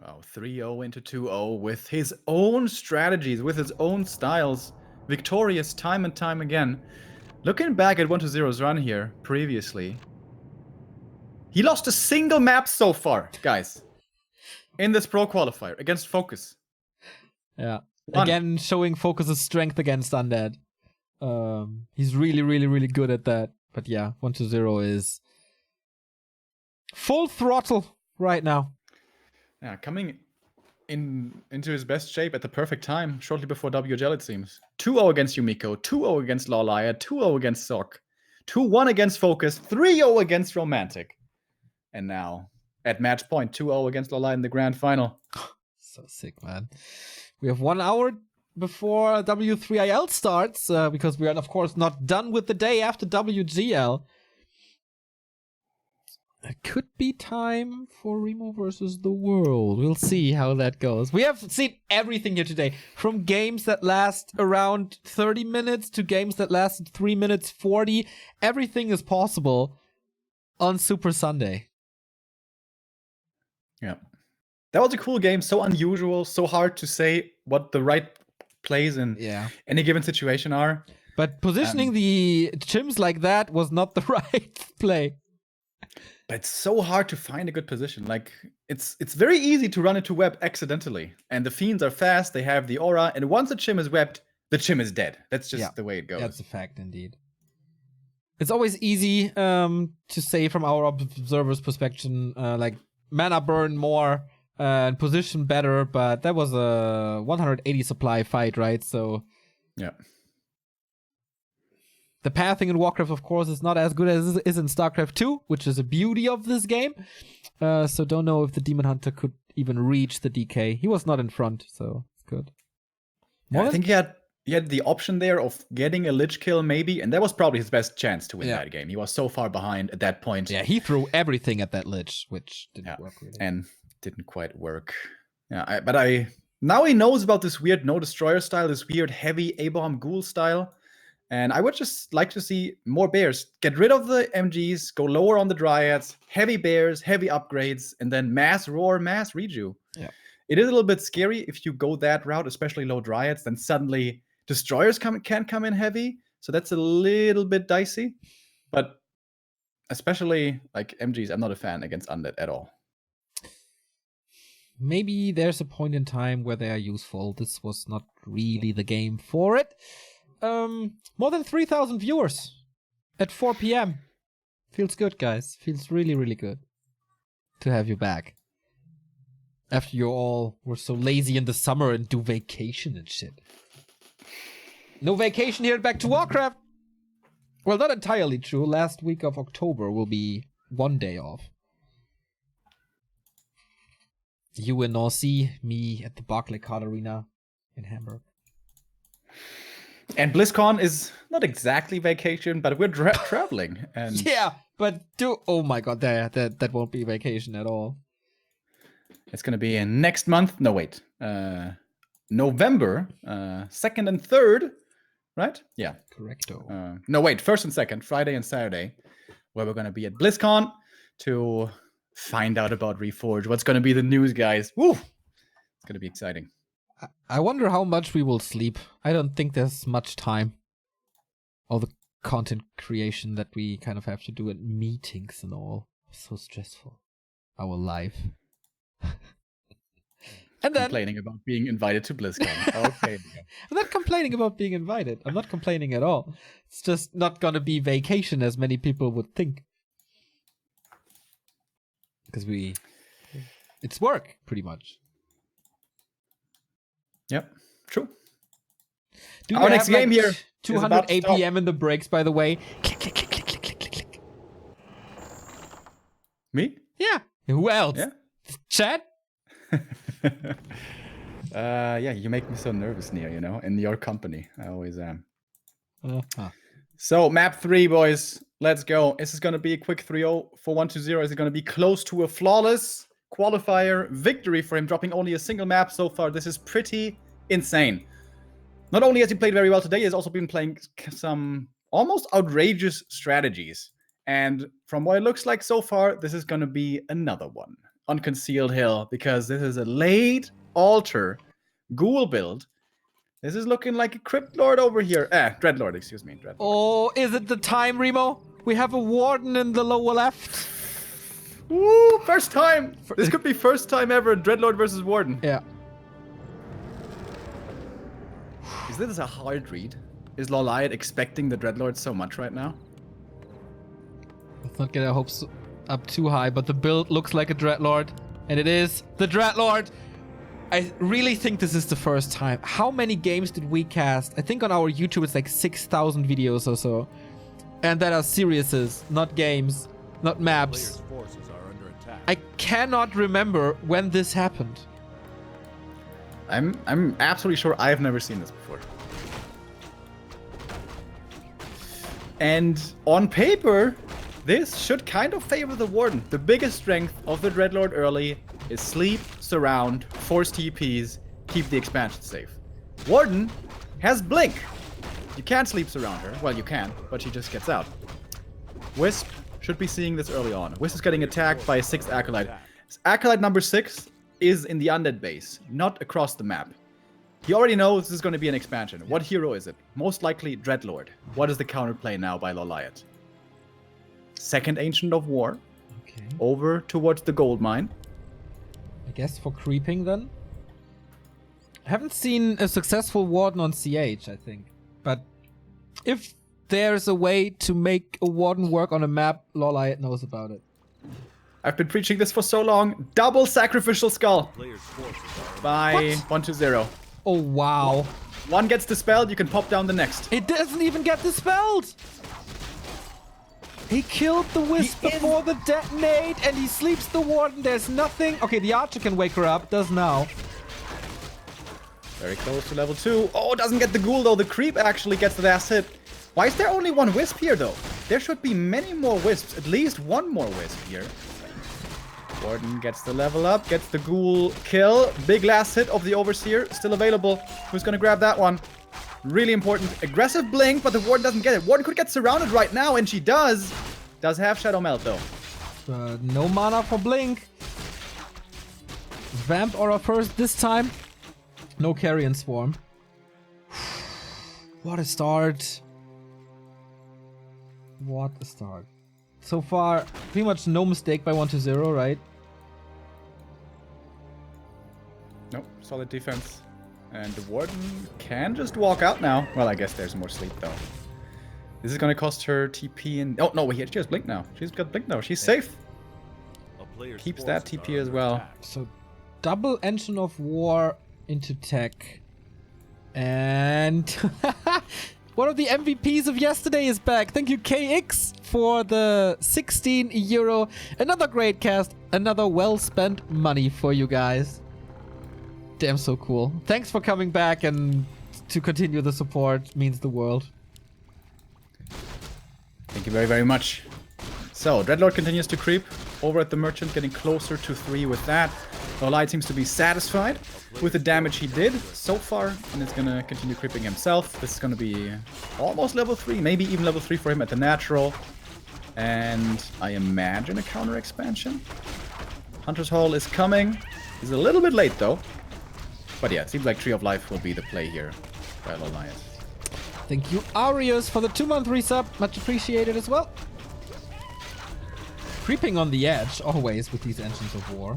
Oh, 3-0 into 2-0 with his own strategies, with his own styles. Victorious time and time again. Looking back at 1-0's run here previously, he lost a single map so far, guys, in this pro qualifier against Focus. Yeah. One. Again, showing Focus's strength against Undead. He's really good at that. But yeah, 1-0 is full throttle right now. Yeah, coming into his best shape at the perfect time, shortly before WGL, it seems. 2-0 against Yumiko, 2-0 against LawLiet, 2-0 against Sok, 2-1 against Focus, 3-0 against Romantic. And now, at match point, 2-0 against LawLiet in the grand final. So sick, man. We have 1 hour before W3IL starts, because we are, of course, not done with the day after WGL. It could be time for Remo versus the world. We'll see how that goes. We have seen everything here today. From games that last around 30 minutes to games that last 3 minutes 40. Everything is possible on Super Sunday. Yeah. That was a cool game. So unusual. So hard to say what the right plays in any given situation are. But positioning the Chims like that was not the right play. But it's so hard to find a good position. Like, it's very easy to run into web accidentally. And the Fiends are fast, they have the aura, and once the Chim is webbed, the Chim is dead. That's just the way it goes. That's a fact, indeed. It's always easy to say from our observer's perspective, like, mana burn more and position better, but that was a 180 supply fight, right? So, yeah. The pathing in Warcraft, of course, is not as good as it is in StarCraft 2, which is a beauty of this game. So don't know if the Demon Hunter could even reach the DK. He was not in front, so it's good. Yeah, I think he had he had the option there of getting a Lich kill maybe, and that was probably his best chance to win Yeah. that game. He was so far behind at that point. Yeah, he threw everything at that Lich, which didn't work really. And didn't quite work. Yeah, but now he knows about this weird no destroyer style, this weird heavy A-bomb ghoul style. And I would just like to see more bears. Get rid of the MGs, go lower on the dryads, heavy bears, heavy upgrades, and then mass roar, mass reju. Yeah. It is a little bit scary if you go that route, especially low dryads, then suddenly destroyers can come in heavy. So that's a little bit dicey. But especially like MGs, I'm not a fan against undead at all. Maybe there's a point in time where they are useful. This was not really the game for it. More than 3,000 viewers at 4 p.m. Feels good, guys. Feels really, really good to have you back. After you all were so lazy in the summer and do vacation and shit. No vacation here at Back to Warcraft. Well, not entirely true. Last week of October will be 1 day off. You in North me at the Barclaycard Arena in Hamburg. And BlizzCon is not exactly vacation, but we're traveling. And yeah, but oh my god, that won't be vacation at all. It's gonna be in next month. No, wait, November 2nd and 3rd, right? Yeah, correcto. No, wait, 1st and 2nd, Friday and Saturday, where we're gonna be at BlizzCon to find out about Reforged. What's gonna be the news, guys? Woo! It's gonna be exciting. I wonder how much we will sleep. I don't think there's much time. All the content creation that we kind of have to do at meetings and all. So stressful. Our life. And then complaining about being invited to BlizzCon. Okay. I'm not complaining about being invited. I'm not complaining at all. It's just not gonna be vacation as many people would think. Because it's work, pretty much. Yep, true. Our next game here 200 APM in the breaks, by the way. Click, click, click, click, click, click, click. Me? Yeah. Who else? Yeah. Chad? Yeah, you make me so nervous, Nia, you know, in your company. I always am. So, map 3, boys. Let's go. Is this going to be a quick 3-0 for 1-0? Is it going to be close to a flawless qualifier victory for him, dropping only a single map so far? This is pretty insane. Not only has he played very well today, he has also been playing some almost outrageous strategies. And from what it looks like so far, this is going to be another one on Concealed Hill, because this is a late altar ghoul build. This is looking like a Crypt Lord over here. Dreadlord, excuse me. Dreadlord. Oh, is it the time, Remo? We have a warden in the lower left. Woo, first time. This could be first time ever, Dreadlord versus Warden. Yeah. Is this a hard read? Is LawLiet expecting the Dreadlord so much right now? Let's not get our hopes up too high, but the build looks like a Dreadlord. And it is the Dreadlord. I really think this is the first time. How many games did we cast? I think on our YouTube it's like 6,000 videos or so. And that are seriouses, not games, not maps. Forces are under attack. I cannot remember when this happened. I'm absolutely sure I've never seen this before. And on paper, this should kind of favor the Warden. The biggest strength of the Dreadlord early is sleep, surround, force TPs, keep the expansion safe. Warden has blink. You can't sleep surround her. Well, you can, but she just gets out. Wisp should be seeing this early on. Wisp is getting attacked by a 6th Acolyte. Acolyte number 6 is in the undead base, not across the map. He already knows this is going to be an expansion. What hero is it? Most likely Dreadlord. What is the counterplay now by LawLiet? Second Ancient of War. Okay. Over towards the gold mine. I guess for creeping then. I haven't seen a successful Warden on CH, I think. But if there's a way to make a Warden work on a map, LawLiet knows about it. I've been preaching this for so long. Double Sacrificial Skull. Players' forces are By 1-0. Oh, wow. One gets dispelled, you can pop down the next. It doesn't even get dispelled. He killed the Wisp before the detonate, and he sleeps the Warden. There's nothing. Okay, the Archer can wake her up. Does now. Very close to level 2. Oh, doesn't get the ghoul though. The creep actually gets the last hit. Why is there only one wisp here though? There should be many more wisps. At least one more wisp here. Warden gets the level up, gets the ghoul kill. Big last hit of the Overseer. Still available. Who's gonna grab that one? Really important. Aggressive blink, but the Warden doesn't get it. Warden could get surrounded right now, and she does. Does have Shadow Melt though. No mana for blink. Vamp Aura first this time. No Carrion Swarm. What a start. What a start. So far, pretty much no mistake by 1-0, right? Nope, solid defense. And the Warden can just walk out now. Well, I guess there's more sleep though. This is gonna cost her TP and... Oh, no, wait, she has Blink now. She's got Blink now. She's safe. Keeps that TP as well. So, double Engine of War into tech. And... one of the MVPs of yesterday is back. Thank you, KX, for the 16 euro. Another great cast. Another well-spent money for you guys. Damn, so cool. Thanks for coming back, and to continue the support means the world. Thank you very, very much. So, Dreadlord continues to creep over at the Merchant, getting closer to 3 with that. LawLiet seems to be satisfied with the damage he did so far, and is gonna continue creeping himself. This is gonna be almost level 3, maybe even level 3 for him at the natural. And I imagine a counter expansion. Hunter's Hall is coming. He's a little bit late though. But yeah, it seems like Tree of Life will be the play here by LawLiet. Thank you, Arius, for the 2-month resub. Much appreciated as well. Creeping on the edge, always, with these Engines of War.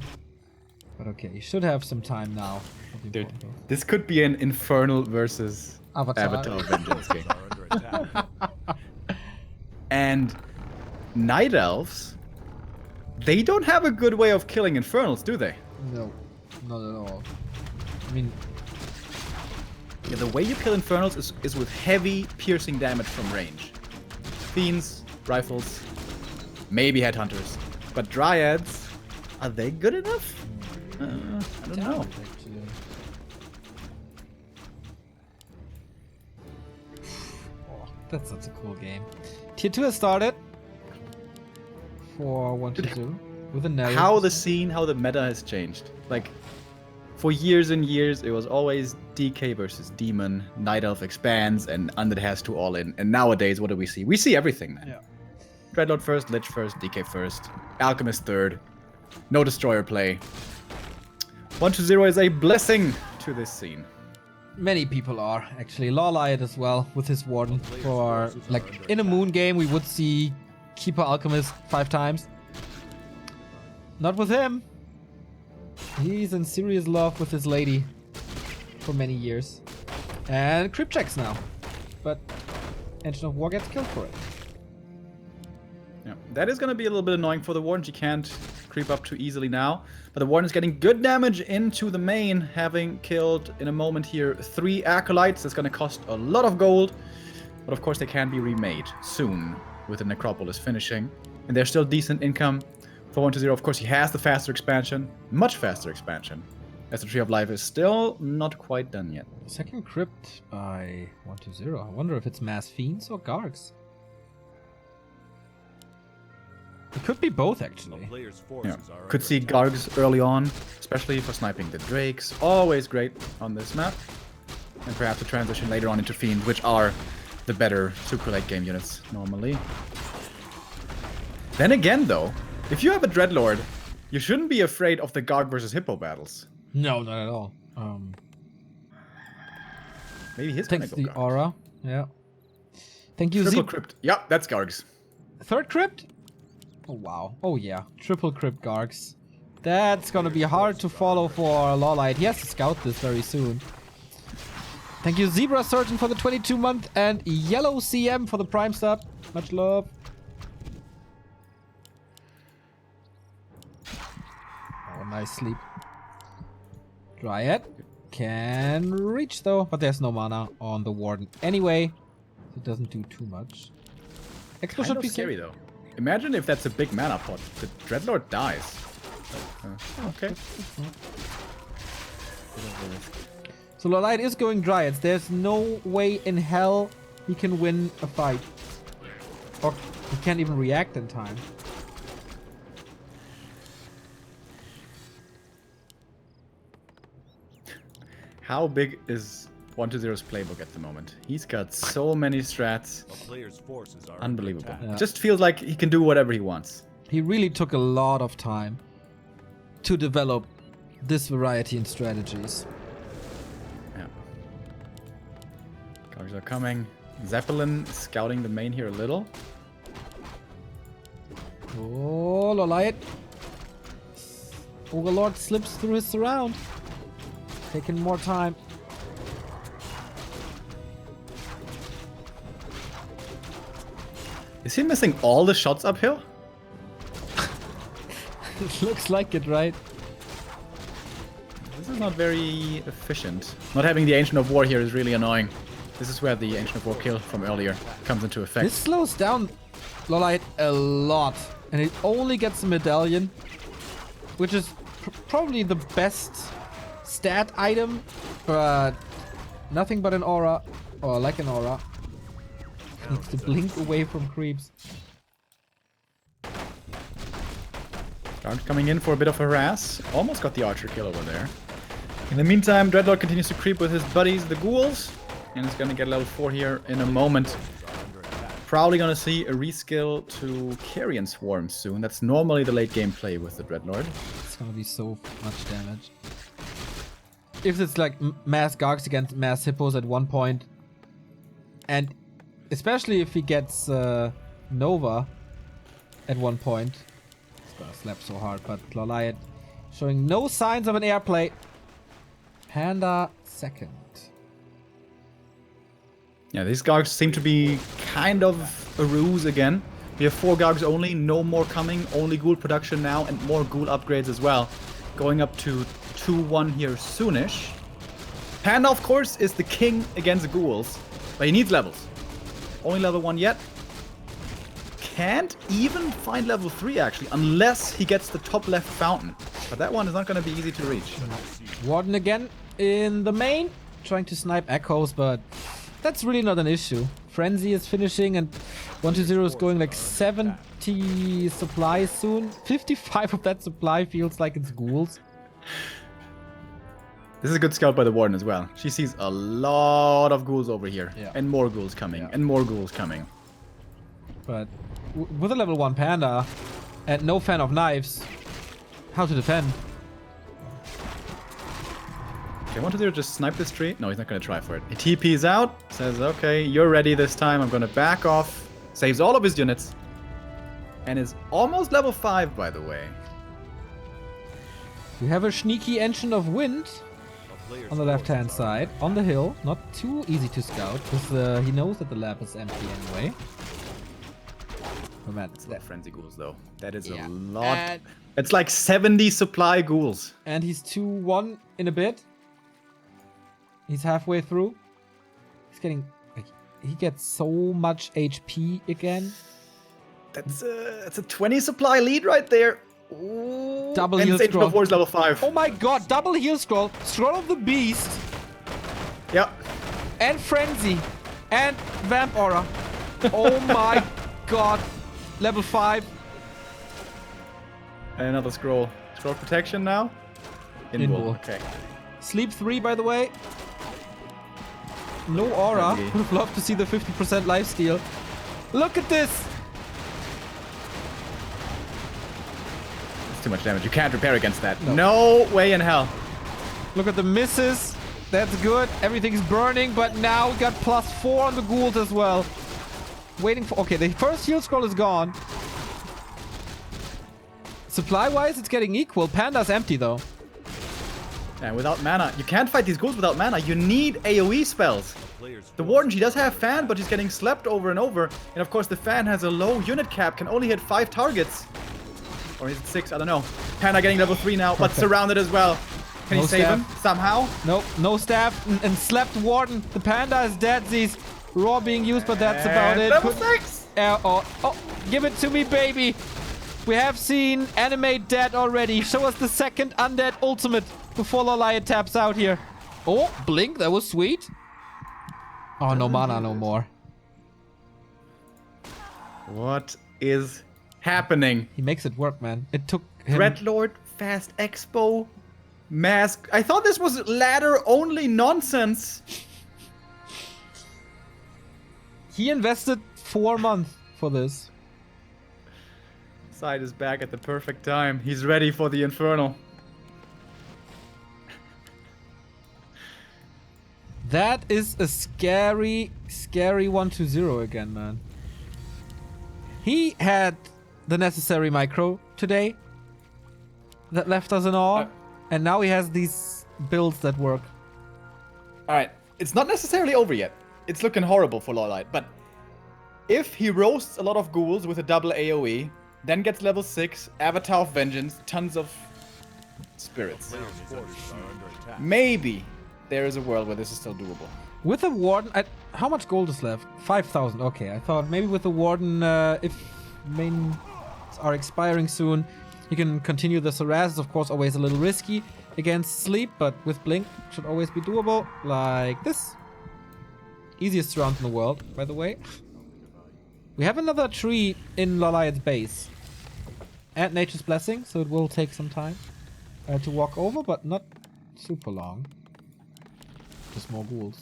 But okay, you should have some time now. Dude, this could be an Infernal versus Avatar Vengeance game. And Night Elves, they don't have a good way of killing Infernals, do they? No, not at all. I mean... Yeah, the way you kill Infernals is with heavy piercing damage from range. Fiends, Rifles, maybe Headhunters. But Dryads, are they good enough? I don't know. Oh, that's such a cool game. Tier 2 has started for 1-2 with a narrative. How the meta has changed. Like, for years and years, it was always DK versus Demon, Night Elf expands, and Undead has to all in. And nowadays, what do we see? We see everything, man. Yeah. Dreadlord first, Lich first, DK first, Alchemist third, no Destroyer play. 1-0 is a blessing to this scene. Many people are, actually. LawLiet as well, with his Warden. For, like, in a Moon game, we would see Keeper Alchemist 5 times. Not with him. He's in serious love with his lady for many years. And Crypt checks now. But Engine of War gets killed for it. Yeah, that is going to be a little bit annoying for the Warden. She can't creep up too easily now. But the Warden is getting good damage into the main, having killed in a moment here 3 Acolytes. That's going to cost a lot of gold. But of course they can be remade soon with the Necropolis finishing. And there's still decent income for 1-0. Of course he has the faster expansion, much faster expansion. As the Tree of Life is still not quite done yet. Second Crypt by 1-0. I wonder if it's Mass Fiends or Gargs. It could be both, actually. Yeah. Could see Gargs early on, especially for sniping the Drakes. Always great on this map. And perhaps a transition later on into Fiend, which are the better super late game units normally. Then again, though, if you have a Dreadlord, you shouldn't be afraid of the Garg versus Hippo battles. No, not at all. Maybe his gonna Thanks go the Garg. aura. Yeah. Thank you, Triple Z. Crypt. Yeah, that's Gargs. Third Crypt? Oh, wow. Oh, yeah. Triple Crypt Gargs. That's gonna be hard to follow for LawLiet. He has to scout this very soon. Thank you, Zebra Surgeon, for the 22-month, and Yellow CM for the Prime sub. Much love. Oh, nice sleep. Dryad can reach, though, but there's no mana on the Warden anyway. It doesn't do too much. Expo Kind should of be scary, safe. though. Imagine if that's a big mana pot. The Dreadlord dies. Okay. So LawLiet is going Dryads. There's no way in hell he can win a fight. Or he can't even react in time. How big is 120's playbook at the moment? He's got so many strats. A player's forces are Unbelievable. under attack. Just feels like he can do whatever he wants. He really took a lot of time to develop this variety in strategies. Yeah. Cogs are coming. Zeppelin is scouting the main here a little. Oh, LawLiet. Overlord slips through his surround. Taking more time. Is he missing all the shots uphill? It looks like it, right? This is not very efficient. Not having the Ancient of War here is really annoying. This is where the Ancient of War kill from earlier comes into effect. This slows down LawLiet a lot. And it only gets a medallion. Which is probably the best stat item. But nothing but an aura. Or like an aura. Needs to blink away from creeps. Guard coming in for a bit of a harass. Almost got the archer kill over there. In the meantime, Dreadlord continues to creep with his buddies, the ghouls. And is gonna get level 4 here in a moment. Probably gonna see a reskill to Carrion Swarm soon. That's normally the late game play with the Dreadlord. It's gonna be so much damage. If it's like mass Gargs against mass Hippos at one point. And especially if he gets Nova at one point. It's gonna slap so hard, but LawLiet showing no signs of an airplay. Panda second. Yeah, these Gargs seem to be kind of a ruse again. We have 4 Gargs only, no more coming, only Ghoul production now, and more Ghoul upgrades as well. Going up to 2-1 here soonish. Panda, of course, is the king against the Ghouls, but he needs levels. Only level 1 yet. Can't even find level 3 actually, unless he gets the top left fountain. But that one is not going to be easy to reach. Warden again in the main, trying to snipe echoes, but that's really not an issue. Frenzy is finishing and 120 is going like 70 supplies soon. 55 of that supply feels like it's ghouls. This is a good scout by the Warden as well. She sees a lot of ghouls over here. Yeah. And more ghouls coming, and more ghouls coming. But with a level 1 panda and no fan of knives, how to defend? Okay, 120 just snipe this tree. No, he's not going to try for it. He TP's out, says, okay, you're ready this time. I'm going to back off. Saves all of his units. And is almost level 5, by the way. We have a sneaky engine of wind on the left hand side, on the hill. Not too easy to scout, because he knows that the lab is empty anyway. Oh man, It's a lot of frenzy ghouls, though. That is Yeah. a lot. And- It's like 70 supply ghouls. And he's 2-1 in a bit. He's halfway through. He's getting... Like, he gets so much HP again. That's a 20 supply lead right there. Ooh. Double and heal Ancient scroll. of War is level 5. Oh my god, double heal scroll. Scroll of the Beast. Yeah. And Frenzy. And Vamp Aura. Oh my god. Level 5. And another scroll. Scroll protection now. Invul. Okay. Sleep 3, by the way. No aura. Friendly. Would have loved to see the 50% lifesteal. Look at this. It's too much damage. You can't repair against that. No. No way in hell. Look at the misses. That's good. Everything's burning, but now we got +4 on the ghouls as well. Waiting for... Okay, the first heal scroll is gone. Supply-wise, it's getting equal. Panda's empty, though. And without mana, you can't fight these ghouls without mana. You need AoE spells. The Warden, she does have Fan, but she's getting slept over and over. And of course, the Fan has a low unit cap, can only hit 5 targets. Or is it 6? I don't know. Panda getting level 3 now, but surrounded as well. Can No he save staff. him somehow? Nope, no staff. And slept Warden. The Panda is dead. Z's Raw being used, but that's about it. Level 6! Oh, give it to me, baby. We have seen Animate dead already. Show us the second undead ultimate before LawLiet taps out here. Oh, blink, that was sweet. Oh, no mana no more. What is happening? He makes it work, man. It took him... Dreadlord, Fast Expo, Mask. I thought this was ladder only nonsense. He invested 4 months for this. Side is back at the perfect time. He's ready for the Infernal. That is a scary, scary 1-0 again, man. He had the necessary micro today that left us in awe, and now he has these builds that work. Alright, it's not necessarily over yet. It's looking horrible for LawLiet, but if he roasts a lot of ghouls with a double AoE, then gets level 6, Avatar of Vengeance, tons of spirits. Player's forces are under attack. Maybe there is a world where this is still doable. With the Warden, how much gold is left? 5,000. Okay, I thought maybe with the Warden, if mains are expiring soon, you can continue the Harass. It's of course always a little risky against sleep, but with Blink should always be doable. Like this. Easiest round in the world, by the way. We have another tree in LawLiet's base. And Nature's Blessing, so it will take some time to walk over, but not super long. Just more ghouls.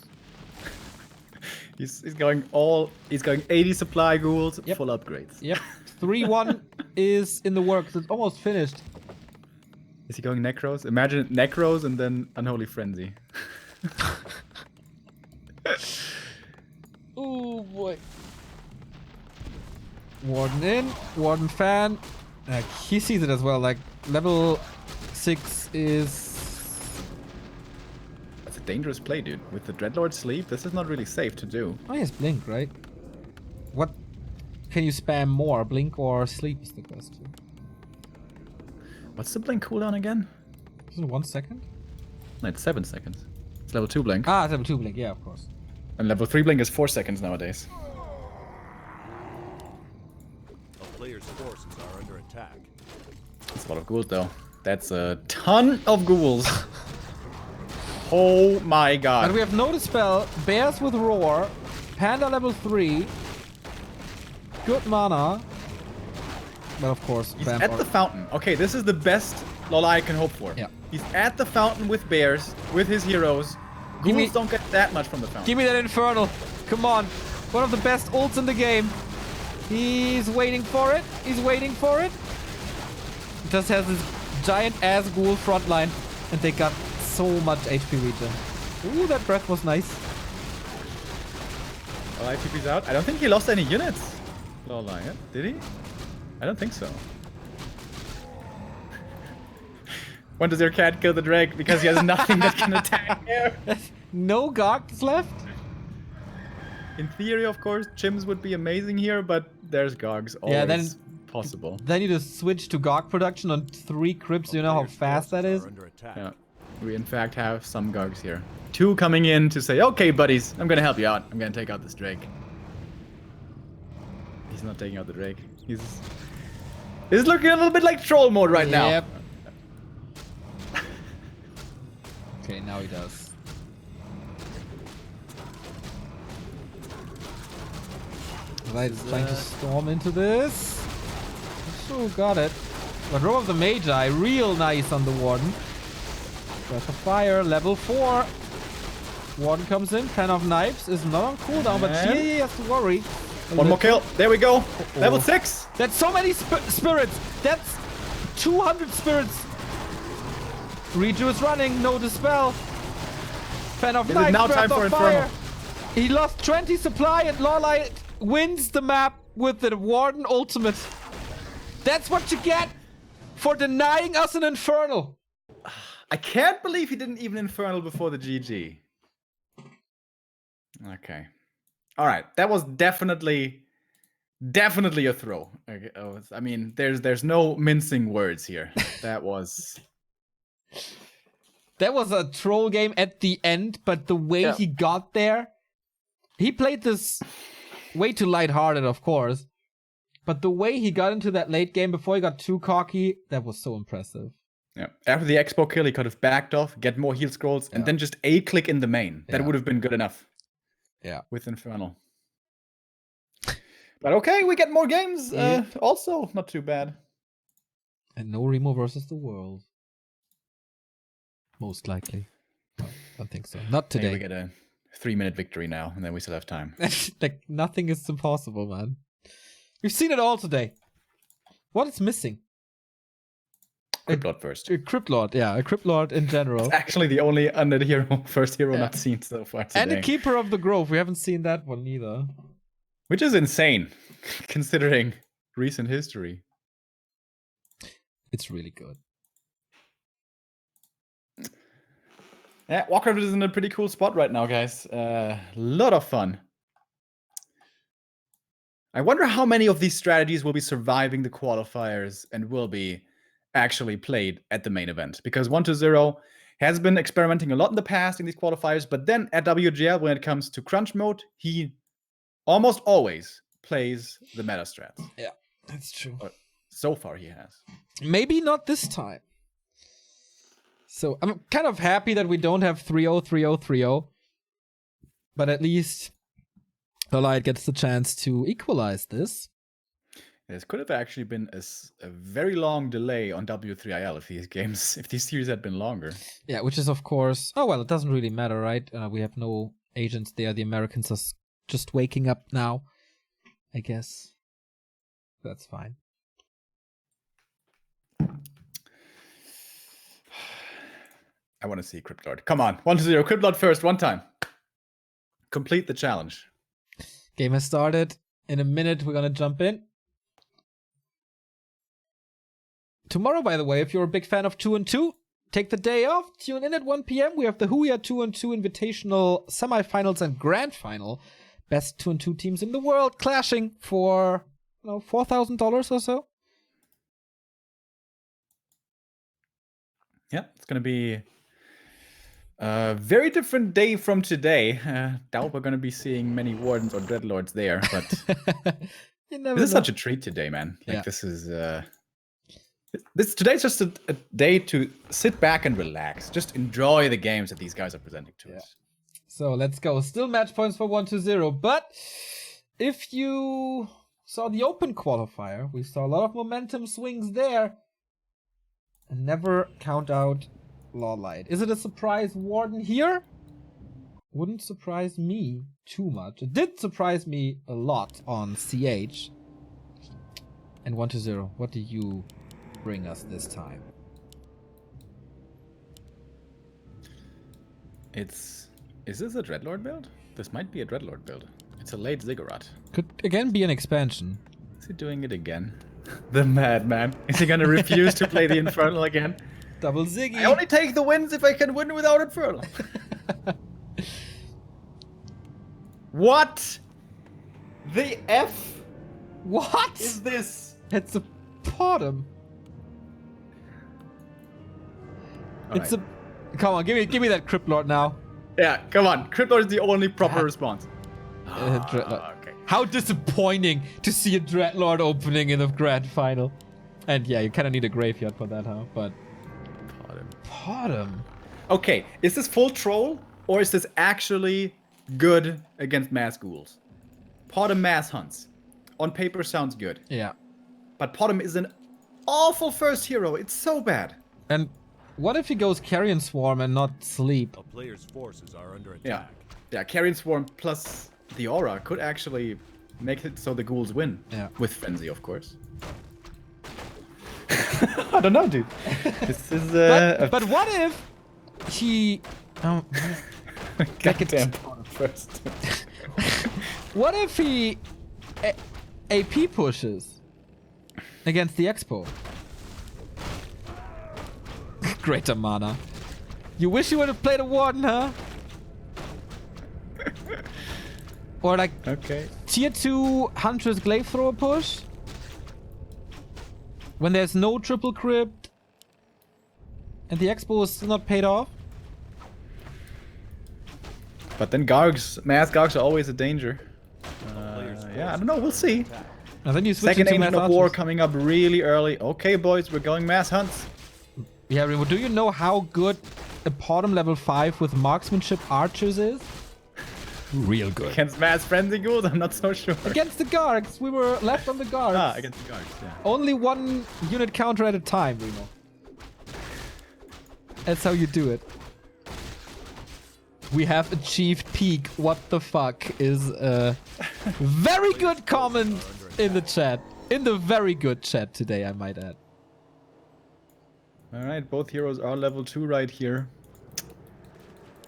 He's going 80 supply ghouls, Yep. full upgrades. Yep. 3-1 is in the works. It's almost finished. Is he going Necros? Imagine Necros and then Unholy Frenzy. Oh boy. Warden in, Warden fan. He sees it as well. Like level 6 is. That's a dangerous play, dude. With the Dreadlord sleep, this is not really safe to do. Oh, he has blink, right? What can you spam more? Blink or sleep is the question. What's the blink cooldown again? Isn't it 1 second? No, it's 7 seconds. It's level 2 blink. Ah, it's level 2 blink. Yeah, of course. And level 3 blink is 4 seconds nowadays. A player's forces are under attack. That's a lot of ghouls, though. That's a ton of ghouls. Oh my god. And we have no dispel, bears with roar, panda level 3, good mana. But of course, He's vamp at or- the fountain. Okay, this is the best LawLiet can hope for. Yeah. He's at the fountain with bears, with his heroes. Give Ghouls me- don't get that much from the fountain. Give me that infernal. Come on. One of the best ults in the game. He's waiting for it. He's waiting for it. Just has this giant ass ghoul frontline. And they got so much HP regen. Ooh, that breath was nice. LawLiet TP's out. I don't think he lost any units. LawLiet, did he? I don't think so. When does your cat kill the drake? Because he has nothing that can attack air. No Gogs left? In theory, of course, Chims would be amazing here, but there's Gogs always Yeah, then- possible. Then you just switch to Gog production on 3 crypts. You know how Player's fast that forces is? are under attack. Yeah. We in fact have some Gogs here. 2 coming in to say, okay, buddies, I'm gonna help you out. I'm gonna take out this drake. He's not taking out the drake. He's looking a little bit like troll mode right now. Yep. Okay, now he does. Light is trying to storm into this. So got it. But Row of the Magi, real nice on the Warden. Breath of Fire, level 4. Warden comes in, Pen of Knives is not on cooldown, but And- she has to worry. One more kill. There we go. Level 6. That's so many spirits. That's 200 spirits. Reju is running, no dispel. Pen of It is Knives, now Breath time for of Fire. Infernal. He lost 20 supply and LawLiet wins the map with the Warden ultimate. That's what you get for denying us an Infernal. I can't believe he didn't even Infernal before the GG. Okay. All right. That was definitely a throw. Okay, I mean, there's no mincing words here. That was... That was a troll game at the end, but the way he got there, he played this way too lighthearted, of course. But the way he got into that late game before he got too cocky, that was so impressive. Yeah. After the Expo kill, he could have backed off, get more heal scrolls, and then just A-click in the main. That would have been good enough. Yeah. With Infernal. But okay, we get more games. Also, not too bad. And no Remo versus the world. Most likely. No, don't think so. Not today. Maybe we get a 3-minute victory now, and then we still have time. Like, nothing is impossible, man. We've seen it all today. What is missing? Cryptlord first. A Cryptlord, yeah. A Cryptlord in general. It's actually the only undead hero, first hero not seen so far today. And a Keeper of the Grove. We haven't seen that one either. Which is insane, considering recent history. It's really good. Yeah, Warcraft is in a pretty cool spot right now, guys. Lot of fun. I wonder how many of these strategies will be surviving the qualifiers and will be actually played at the main event. Because 1-0 has been experimenting a lot in the past in these qualifiers, but then at WGL, when it comes to crunch mode, he almost always plays the meta strats. Yeah, that's true. Or so far he has. Maybe not this time. So I'm kind of happy that we don't have 3-0, 3-0, 3-0. But at least LawLiet gets the chance to equalize this. This could have actually been a very long delay on W3IL if these series had been longer. Yeah, which is of course... Oh, well, it doesn't really matter, right? We have no agents there. The Americans are just waking up now, I guess. That's fine. I want to see Cryptlord. Come on, 1-0. Cryptlord first, one time. Complete the challenge. Game has started. In a minute, we're gonna jump in. Tomorrow, by the way, if you're a big fan of 2-2, take the day off. Tune in at 1 p.m. We have the Huya 2-2 Invitational Semifinals and Grand Final. Best 2-2 teams in the world clashing for $4,000 or so. Yeah, it's gonna be a very different day from today. Doubt we're gonna be seeing many Wardens or Dreadlords there, but this is such a treat today, man. Like this is today's just a day to sit back and relax. Just enjoy the games that these guys are presenting to us. So let's go. Still match points for 1-0, but if you saw the open qualifier, we saw a lot of momentum swings there. And never count out LawLiet. Is it a surprise Warden here? Wouldn't surprise me too much. It did surprise me a lot on CH. And 1-0. What do you bring us this time? Is this a Dreadlord build? This might be a Dreadlord build. It's a late Ziggurat. Could again be an expansion. Is he doing it again? The madman. Is he gonna refuse to play the Infernal again? Double Ziggy. I only take the wins if I can win without Infernal. What? The F? What is this? It's a bottom. It's a. Come on, give me that Cryptlord now. Yeah, come on. Cryptlord is the only proper response. Dreadlord. Okay. How disappointing to see a Dreadlord opening in the grand final. And yeah, you kind of need a graveyard for that, huh? But Bottom. Okay, is this full troll or is this actually good against mass ghouls? Bottom mass hunts. On paper sounds good. Yeah. But Bottom is an awful first hero. It's so bad. And what if he goes Carrion Swarm and not Sleep? A player's forces are under attack. Yeah, Carrion Swarm plus the Aura could actually make it so the ghouls win. Yeah. With Frenzy, of course. I don't know, dude. This is but what if he... Oh, goddamn Bottom first. What if he AP pushes against the Expo? Greater mana. You wish you would have played a Warden, huh? Or like tier 2 Huntress Glaive Thrower push? When there's no triple crypt and the Expo is still not paid off? But then Gargs, mass Gargs are always a danger. Yeah, I don't know, we'll see. And then you switch Second into Ancient Mass of War Archers. coming up really early. Okay, boys, we're going mass hunts. Yeah, Remo, do you know how good a Podem level 5 with marksmanship archers is? Real good. Against mass frenzy ghouls? I'm not so sure. Against the Gargs. We were left on the Gargs. Ah, against the guards, yeah. Only one unit counter at a time, Remo. That's how you do it. We have achieved peak. What the fuck is a very good comment in the chat. In the very good chat today, I might add. Alright, both heroes are level 2 right here.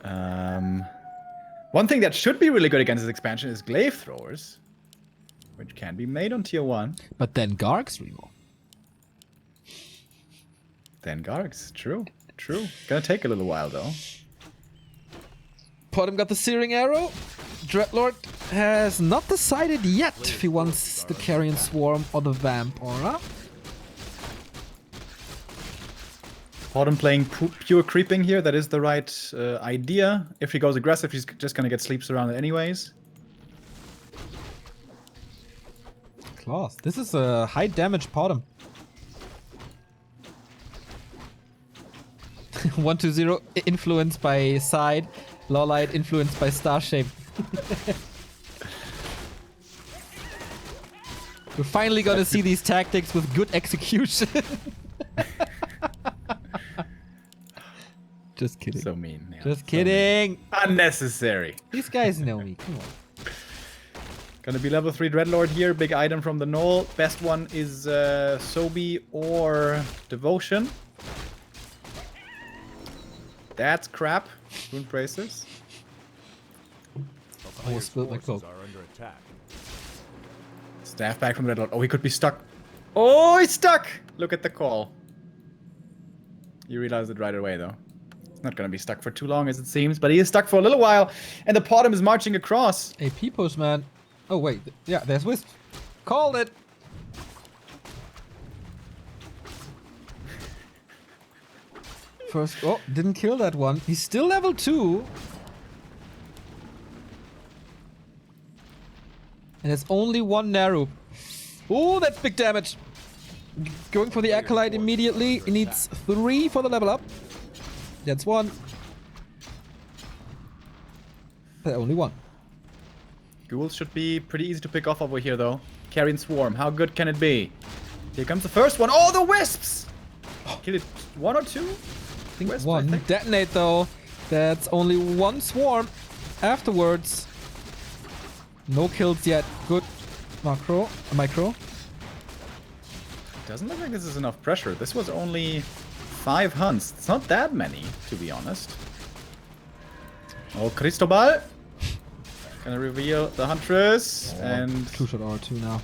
One thing that should be really good against this expansion is glaive throwers, which can be made on tier 1. But then Gargs, Remo. Then Gargs, true. True. Gonna take a little while though. Podem got the searing arrow. Dreadlord has not decided yet if he wants the Carrion Swarm or the Vamp Aura. Podem playing pure creeping here. That is the right idea. If he goes aggressive, he's just gonna get sleep surrounded anyways. Claws. This is a high damage Podem. 1-2-0 influenced by side. LawLiet influenced by star shape. We're finally gonna see these tactics with good execution. Just kidding. So mean. Yeah, Just so kidding. mean. Unnecessary. These guys know me. Come on. Gonna be level 3 Dreadlord here. Big item from the Knoll. Best one is Sobi or Devotion. That's crap. Rune Bracers. Oh, spilled my Forces coke. are under attack. Staff back from Dreadlord. Oh, he could be stuck. Oh, he's stuck! Look at the call. You realize it right away, though. He's not gonna be stuck for too long, as it seems, but he is stuck for a little while, and the Podem is marching across. AP push, man. Oh, wait. Yeah, there's Wisp. Called it. First. Oh, didn't kill that one. He's still level 2. And there's only one Naru. Oh, that's big damage. Going for the Acolyte immediately. He needs 3 for the level up. That's 1. Only 1. Ghouls should be pretty easy to pick off over here, though. Carrion Swarm, how good can it be? Here comes the first one. Oh, the Wisps! Kill it 1 or 2? I think Wisp, 1. Detonate, though. That's only 1 swarm. Afterwards. No kills yet. Good micro. Doesn't look like this is enough pressure. This was only 5 hunts. It's not that many, to be honest. Oh, Cristobal. Gonna reveal the Huntress. And 2-shot R2 now.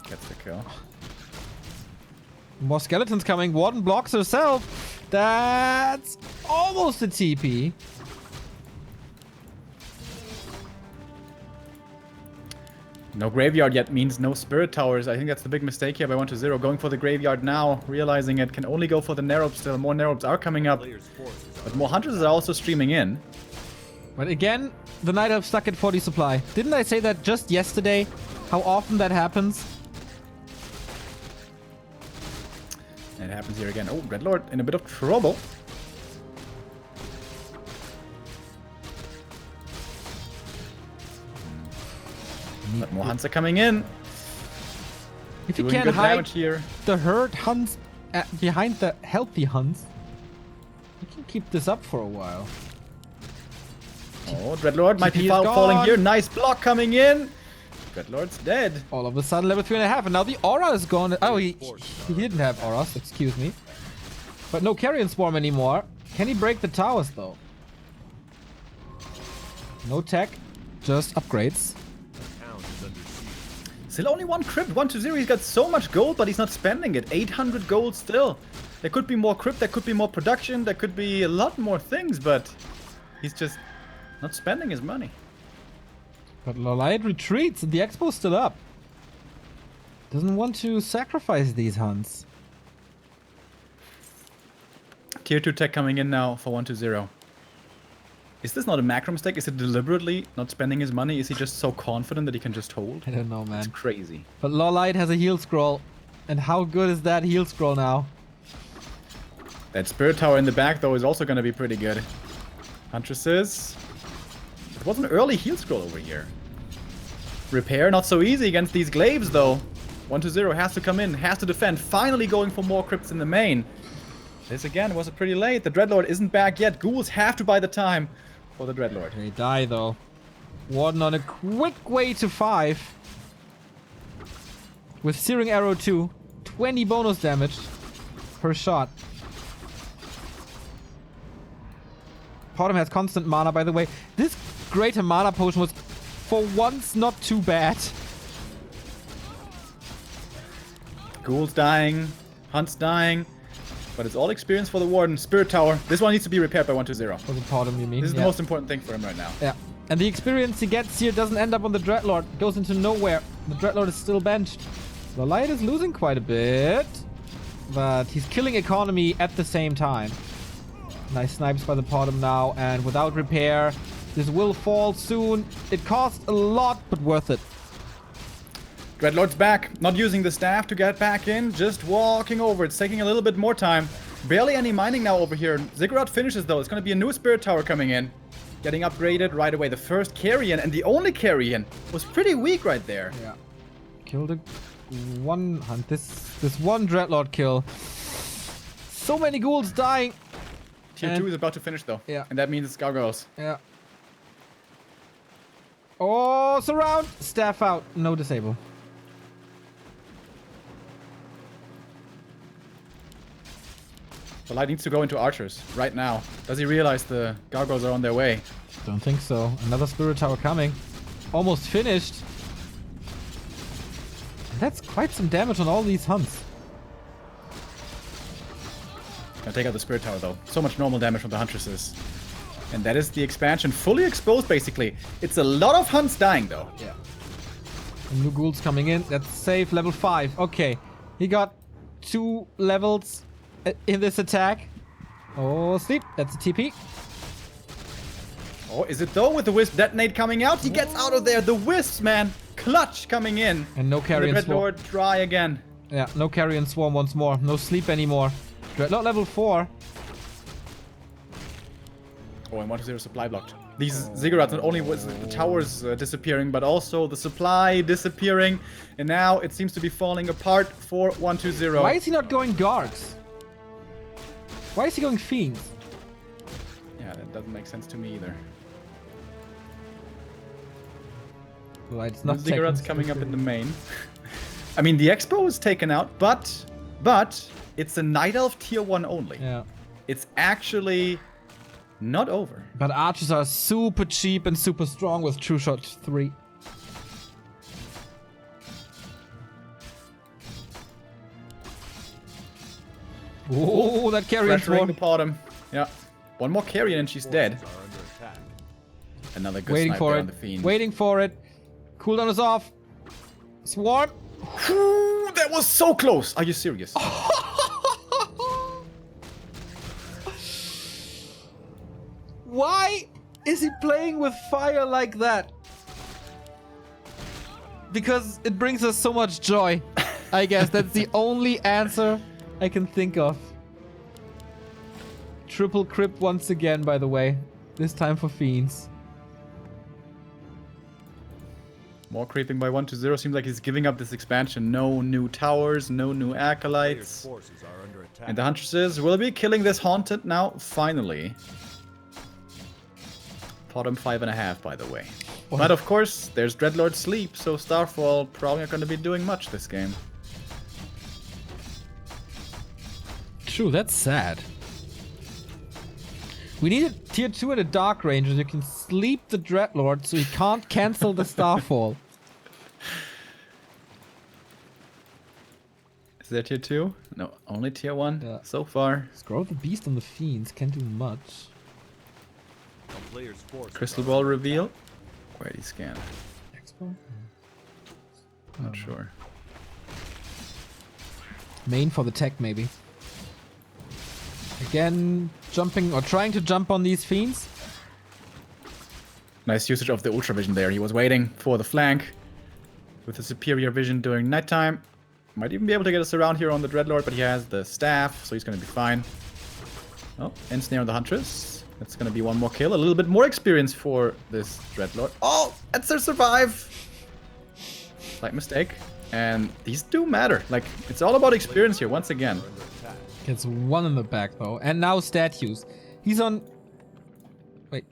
gets the kill. More skeletons coming. Warden blocks herself. That's almost a TP. No graveyard yet means no spirit towers. I think that's the big mistake here by 1-0. Going for the graveyard now, realizing it can only go for the Nerobs still. More Nerobs are coming up. But more Hunters are also streaming in. But again, the Night Elf stuck at 40 supply. Didn't I say that just yesterday? How often that happens? And it happens here again. Oh, Dreadlord in a bit of trouble. But more hunts are coming in. If you Doing can't good hide damage here. the herd hunts behind the healthy hunts, you can keep this up for a while. Oh, Dreadlord might TP be is falling gone. here. Nice block coming in. Dreadlord's dead. All of a sudden, level 3.5, and now the aura is gone. Oh, he didn't have auras, excuse me. But no Carrion Swarm anymore. Can he break the towers, though? No tech, just upgrades. Still only 1 crypt. 1-0. He's got so much gold, but he's not spending it. 800 gold still. There could be more crypt. There could be more production. There could be a lot more things, but he's just not spending his money. But LawLiet retreats, and the expo's still up. Doesn't want to sacrifice these hunts. Tier 2 tech coming in now for 1-0. Is this not a macro mistake? Is it deliberately not spending his money? Is he just so confident that he can just hold? I don't know, man. It's crazy. But LawLiet has a heal scroll. And how good is that heal scroll now? That Spirit Tower in the back, though, is also going to be pretty good. Huntresses. It was an early heal scroll over here. Repair, not so easy against these glaives, though. 1-0 has to come in, has to defend. Finally going for more crypts in the main. This, again, was pretty late. The Dreadlord isn't back yet. Ghouls have to buy the time for the Dreadlord. They die, though. Warden on a quick way to 5. With Searing Arrow 2. 20 bonus damage per shot. Potom has constant mana, by the way. This greater mana potion was, for once, not too bad. Ghouls dying. Hunts dying. But it's all experience for the Warden. Spirit Tower. This one needs to be repaired by 1-0. For the Potom, you mean? This is the most important thing for him right now. Yeah. And the experience he gets here doesn't end up on the Dreadlord. It goes into nowhere. The Dreadlord is still benched. LawLiet is losing quite a bit. But he's killing economy at the same time. Nice snipes by the Potom now. And without repair, this will fall soon. It costs a lot, but worth it. Dreadlord's back. Not using the staff to get back in. Just walking over. It's taking a little bit more time. Barely any mining now over here. Ziggurat finishes, though. It's going to be a new Spirit Tower coming in. Getting upgraded right away. The first Carrion and the only Carrion was pretty weak right there. Yeah. Killed a one hunt. This one Dreadlord kill. So many ghouls dying. Tier 2 is about to finish, though. Yeah. And that means it's gargoyles. Yeah. Oh, surround. Staff out. No disable. LawLiet needs to go into archers right now. Does he realize the gargoyles are on their way? Don't think so. Another Spirit Tower coming. Almost finished. That's quite some damage on all these hunts. Gonna take out the Spirit Tower, though. So much normal damage from the Huntresses. And that is the expansion. Fully exposed, basically. It's a lot of hunts dying, though. Yeah. And new ghouls coming in. That's safe. Level 5. Okay. He got 2 levels in this attack. Oh, sleep. That's a TP. Oh, is it though? With the Wisp Detonate coming out, he gets out of there. The Wisps, man. Clutch coming in. And no Carrion the Swarm. Dreadlord try again. Yeah, no Carrion Swarm once more. No sleep anymore. Dreadlord level 4. Oh, and 1-0 supply blocked. These Ziggurats, not only was the towers disappearing, but also the supply disappearing. And now it seems to be falling apart for 1-0. Why is he not going Gargs? Why is he going Fiends? Yeah, that doesn't make sense to me either. Well, it's not Ziggurats coming up in the main. I mean, the Expo is taken out, but it's a Night Elf tier 1 only. Yeah. It's actually not over. But archers are super cheap and super strong with True Shot 3. Oh, that Carrion Pressuring the Swarm. bottom. Yeah. One more Carrion and she's dead. Forces are under attack. Another good Waiting snipe for there it. on the Fiend. Waiting for it. Cooldown is off. Swarm. Ooh, that was so close. Are you serious? Why is he playing with fire like that? Because it brings us so much joy. I guess that's the only answer I can think of. Triple crypt once again, by the way. This time for Fiends. More creeping by 1-0. Seems like he's giving up this expansion. No new towers, no new Player's acolytes. forces are under attack. And the Huntresses will be killing this Haunted now, finally. Bottom 5.5, by the way. But of course, there's Dreadlord Sleep, so Starfall probably not going to be doing much this game. True, that's sad. We need a tier 2 and a Dark Ranger that can sleep the Dreadlord so he can't cancel the Starfall. Is there tier 2? No, only tier 1 Yeah. so far. Scroll the Beast on the Fiends can't do much. A player's forces Crystal are Ball under reveal. attack. Where'd he scan? Expo? Not sure. Main for the tech, maybe. Again, jumping or trying to jump on these Fiends. Nice usage of the Ultra Vision there. He was waiting for the flank with the superior vision during nighttime. Might even be able to get us around here on the Dreadlord, but he has the staff, so he's going to be fine. Oh, ensnare on the Huntress. That's gonna be one more kill. A little bit more experience for this Dreadlord. Oh, that's a survive. Slight mistake. And these do matter. Like, it's all about experience here once again. Gets one in the back though. And now statues. He's on... Wait.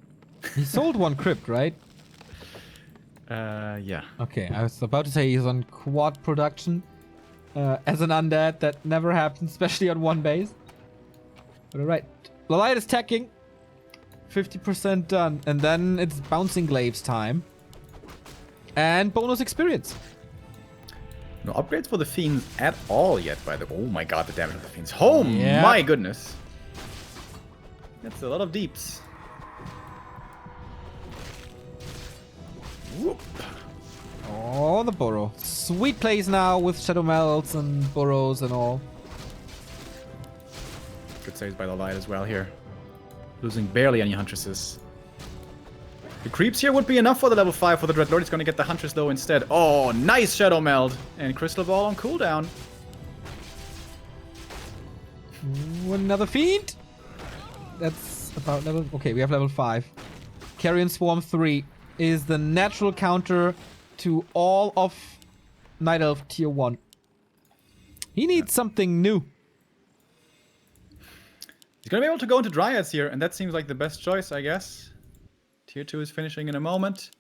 He sold one crypt, right? Yeah. Okay, I was about to say he's on quad production. As an undead, that never happens, especially on one base. But alright. LawLiet is teching. 50% done. And then it's bouncing glaives time. And bonus experience. No upgrades for the Fiends at all yet, by the way. Oh my god, the damage of the Fiends. Oh Yeah. my goodness. That's a lot of deeps. Whoop. Oh, the burrow. Sweet plays now with Shadow Melts and burrows and all. Good saves by LawLiet as well here. Losing barely any Huntresses. The creeps here would be enough for the level 5 for the Dreadlord. He's going to get the Huntress though instead. Oh, nice Shadow Meld. And Crystal Ball on cooldown. Ooh, another Fiend. That's about level... Okay, we have level 5. Carrion Swarm 3 is the natural counter to all of Night Elf Tier 1. He needs something new. He's going to be able to go into Dryads here, and that seems like the best choice, I guess. Tier 2 is finishing in a moment.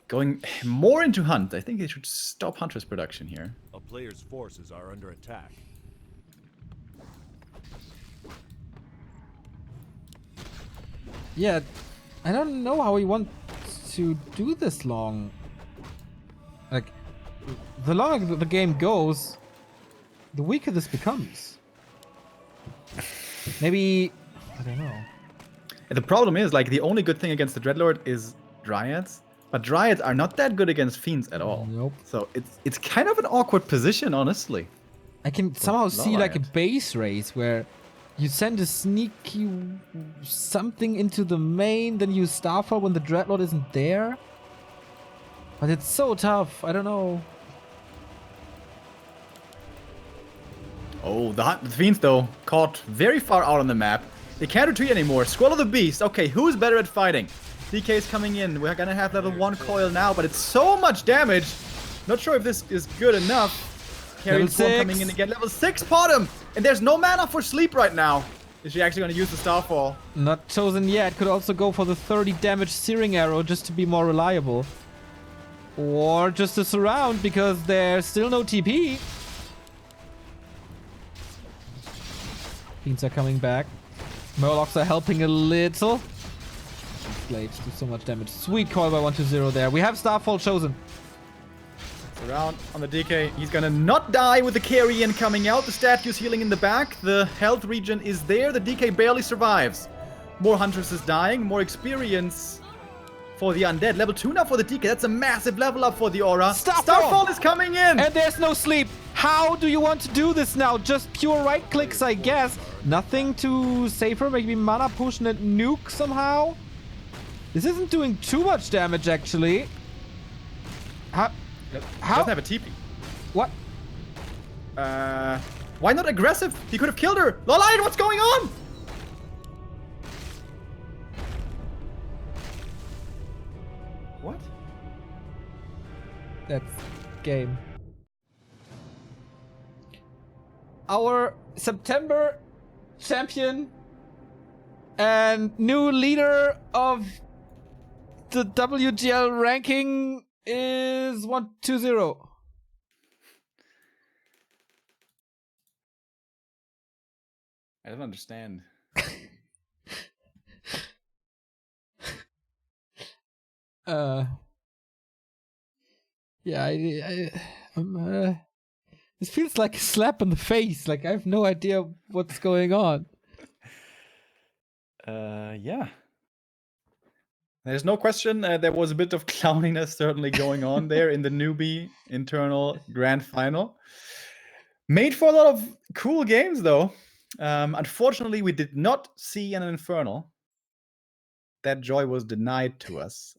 Going more into Hunt. I think they should stop Huntress production here. A player's forces are under attack. Yeah, I don't know how he wants to do this long. Like, the longer the game goes, the weaker this becomes. Maybe... I don't know. And the problem is, like, the only good thing against the Dreadlord is Dryads. But Dryads are not that good against Fiends at all. Nope. So it's kind of an awkward position, honestly. I can somehow see like a LawLiet. base race where you send a sneaky something into the main, then you Starfall when the Dreadlord isn't there. But it's so tough. I don't know. Oh, the Fiends, though, caught very far out on the map. They can't retreat anymore. Swallow the Beast. Okay, who's better at fighting? DK is coming in. We're gonna have level 1 coil now, but it's so much damage. Not sure if this is good enough. Carrion Level Swarm 6. coming in again. Level 6 pot him! And there's no mana for sleep right now. Is she actually gonna use the Starfall? Not chosen yet. Could also go for the 30 damage Searing Arrow just to be more reliable. Or just to surround because there's still no TP. Fiends are coming back. Murlocs are helping a little. Glaives do so much damage. Sweet call by 1-0 there. We have Starfall chosen. Around on the DK. He's gonna not die with the Carrion coming out. The statue's healing in the back. The health regen is there. The DK barely survives. More Huntresses dying. More experience for the undead. Level 2 now for the DK. That's a massive level up for the Aura. Starfall is coming in! And there's no sleep. How do you want to do this now? Just pure right clicks, I guess. Nothing to save her. Maybe mana push and nuke somehow. This isn't doing too much damage, actually. How? Doesn't have a TP. What? Why not aggressive? He could have killed her. LawLiet, what's going on? What? That's game. Our September champion and new leader of the WGL ranking is 1-2-0. I don't understand. Yeah, this feels like a slap in the face. Like, I have no idea what's going on. Yeah. There's no question there was a bit of clowniness certainly going on there in the newbie internal grand final. Made for a lot of cool games, though. Unfortunately, we did not see an Infernal. That joy was denied to us.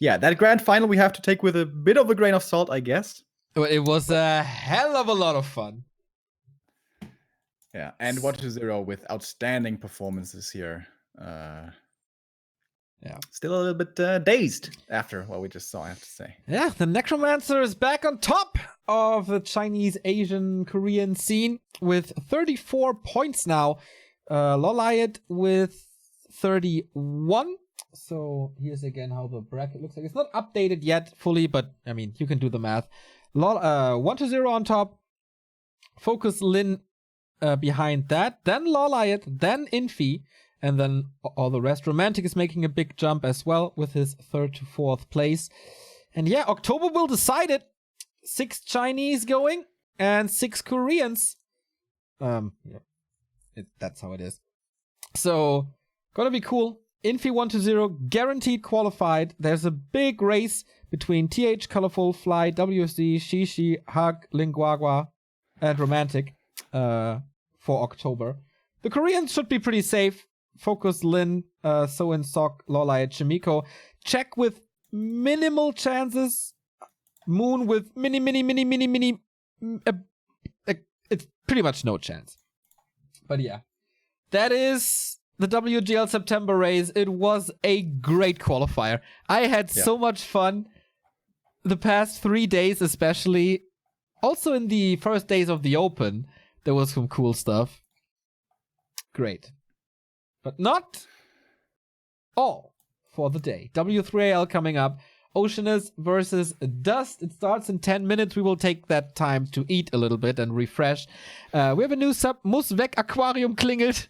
Yeah, that grand final we have to take with a bit of a grain of salt, I guess. It was a hell of a lot of fun. Yeah, and 1-0 with outstanding performances here. Yeah. Still a little bit dazed after what we just saw, I have to say. Yeah, the Necromancer is back on top of the Chinese, Asian, Korean scene with 34 points now. LawLiet with 31. So here's again how the bracket looks like. It's not updated yet fully, but I mean, you can do the math. 1-0 on top. Focus Lin behind that. Then LawLiet, then Infi. And then all the rest. Romantic is making a big jump as well with his 3rd to 4th place. And yeah, October will decide it. 6 Chinese going and 6 Koreans. Yeah, that's how it is. So, gonna be cool. Infi 1-0, guaranteed qualified. There's a big race between TH, Colorful, Fly, WSD, Shishi, Hug, Linguagua, and Romantic for October. The Koreans should be pretty safe. Focus Lin, So in Sok, LawLiet, Shimiko. Check with minimal chances. Moon with mini. It's pretty much no chance. But yeah. That is the WGL September race. It was a great qualifier. I had so much fun the past 3 days, especially. Also in the first days of the Open, there was some cool stuff. Great. But not all for the day. W3AL coming up. Oceanus versus Dust. It starts in 10 minutes. We will take that time to eat a little bit and refresh. We have a new sub. Muss weg Aquarium klingelt.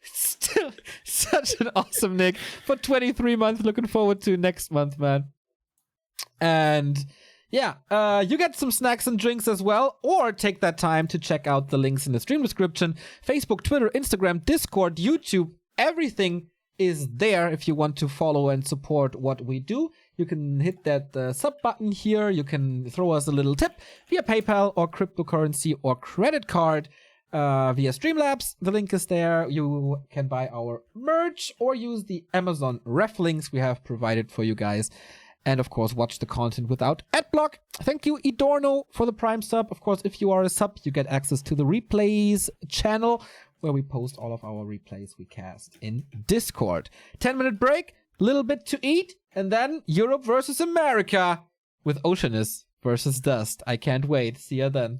Still such an awesome nick for 23 months. Looking forward to next month, man. And yeah, you get some snacks and drinks as well, or take that time to check out the links in the stream description. Facebook, Twitter, Instagram, Discord, YouTube, everything is there if you want to follow and support what we do. You can hit that sub button here. You can throw us a little tip via PayPal or cryptocurrency or credit card via Streamlabs. The link is there. You can buy our merch or use the Amazon ref links we have provided for you guys. And, of course, watch the content without adblock. Thank you, Idorno, for the Prime sub. Of course, if you are a sub, you get access to the replays channel, where we post all of our replays we cast in Discord. 10-minute break, little bit to eat, and then Europe versus America with Oceanus versus Dust. I can't wait. See ya then.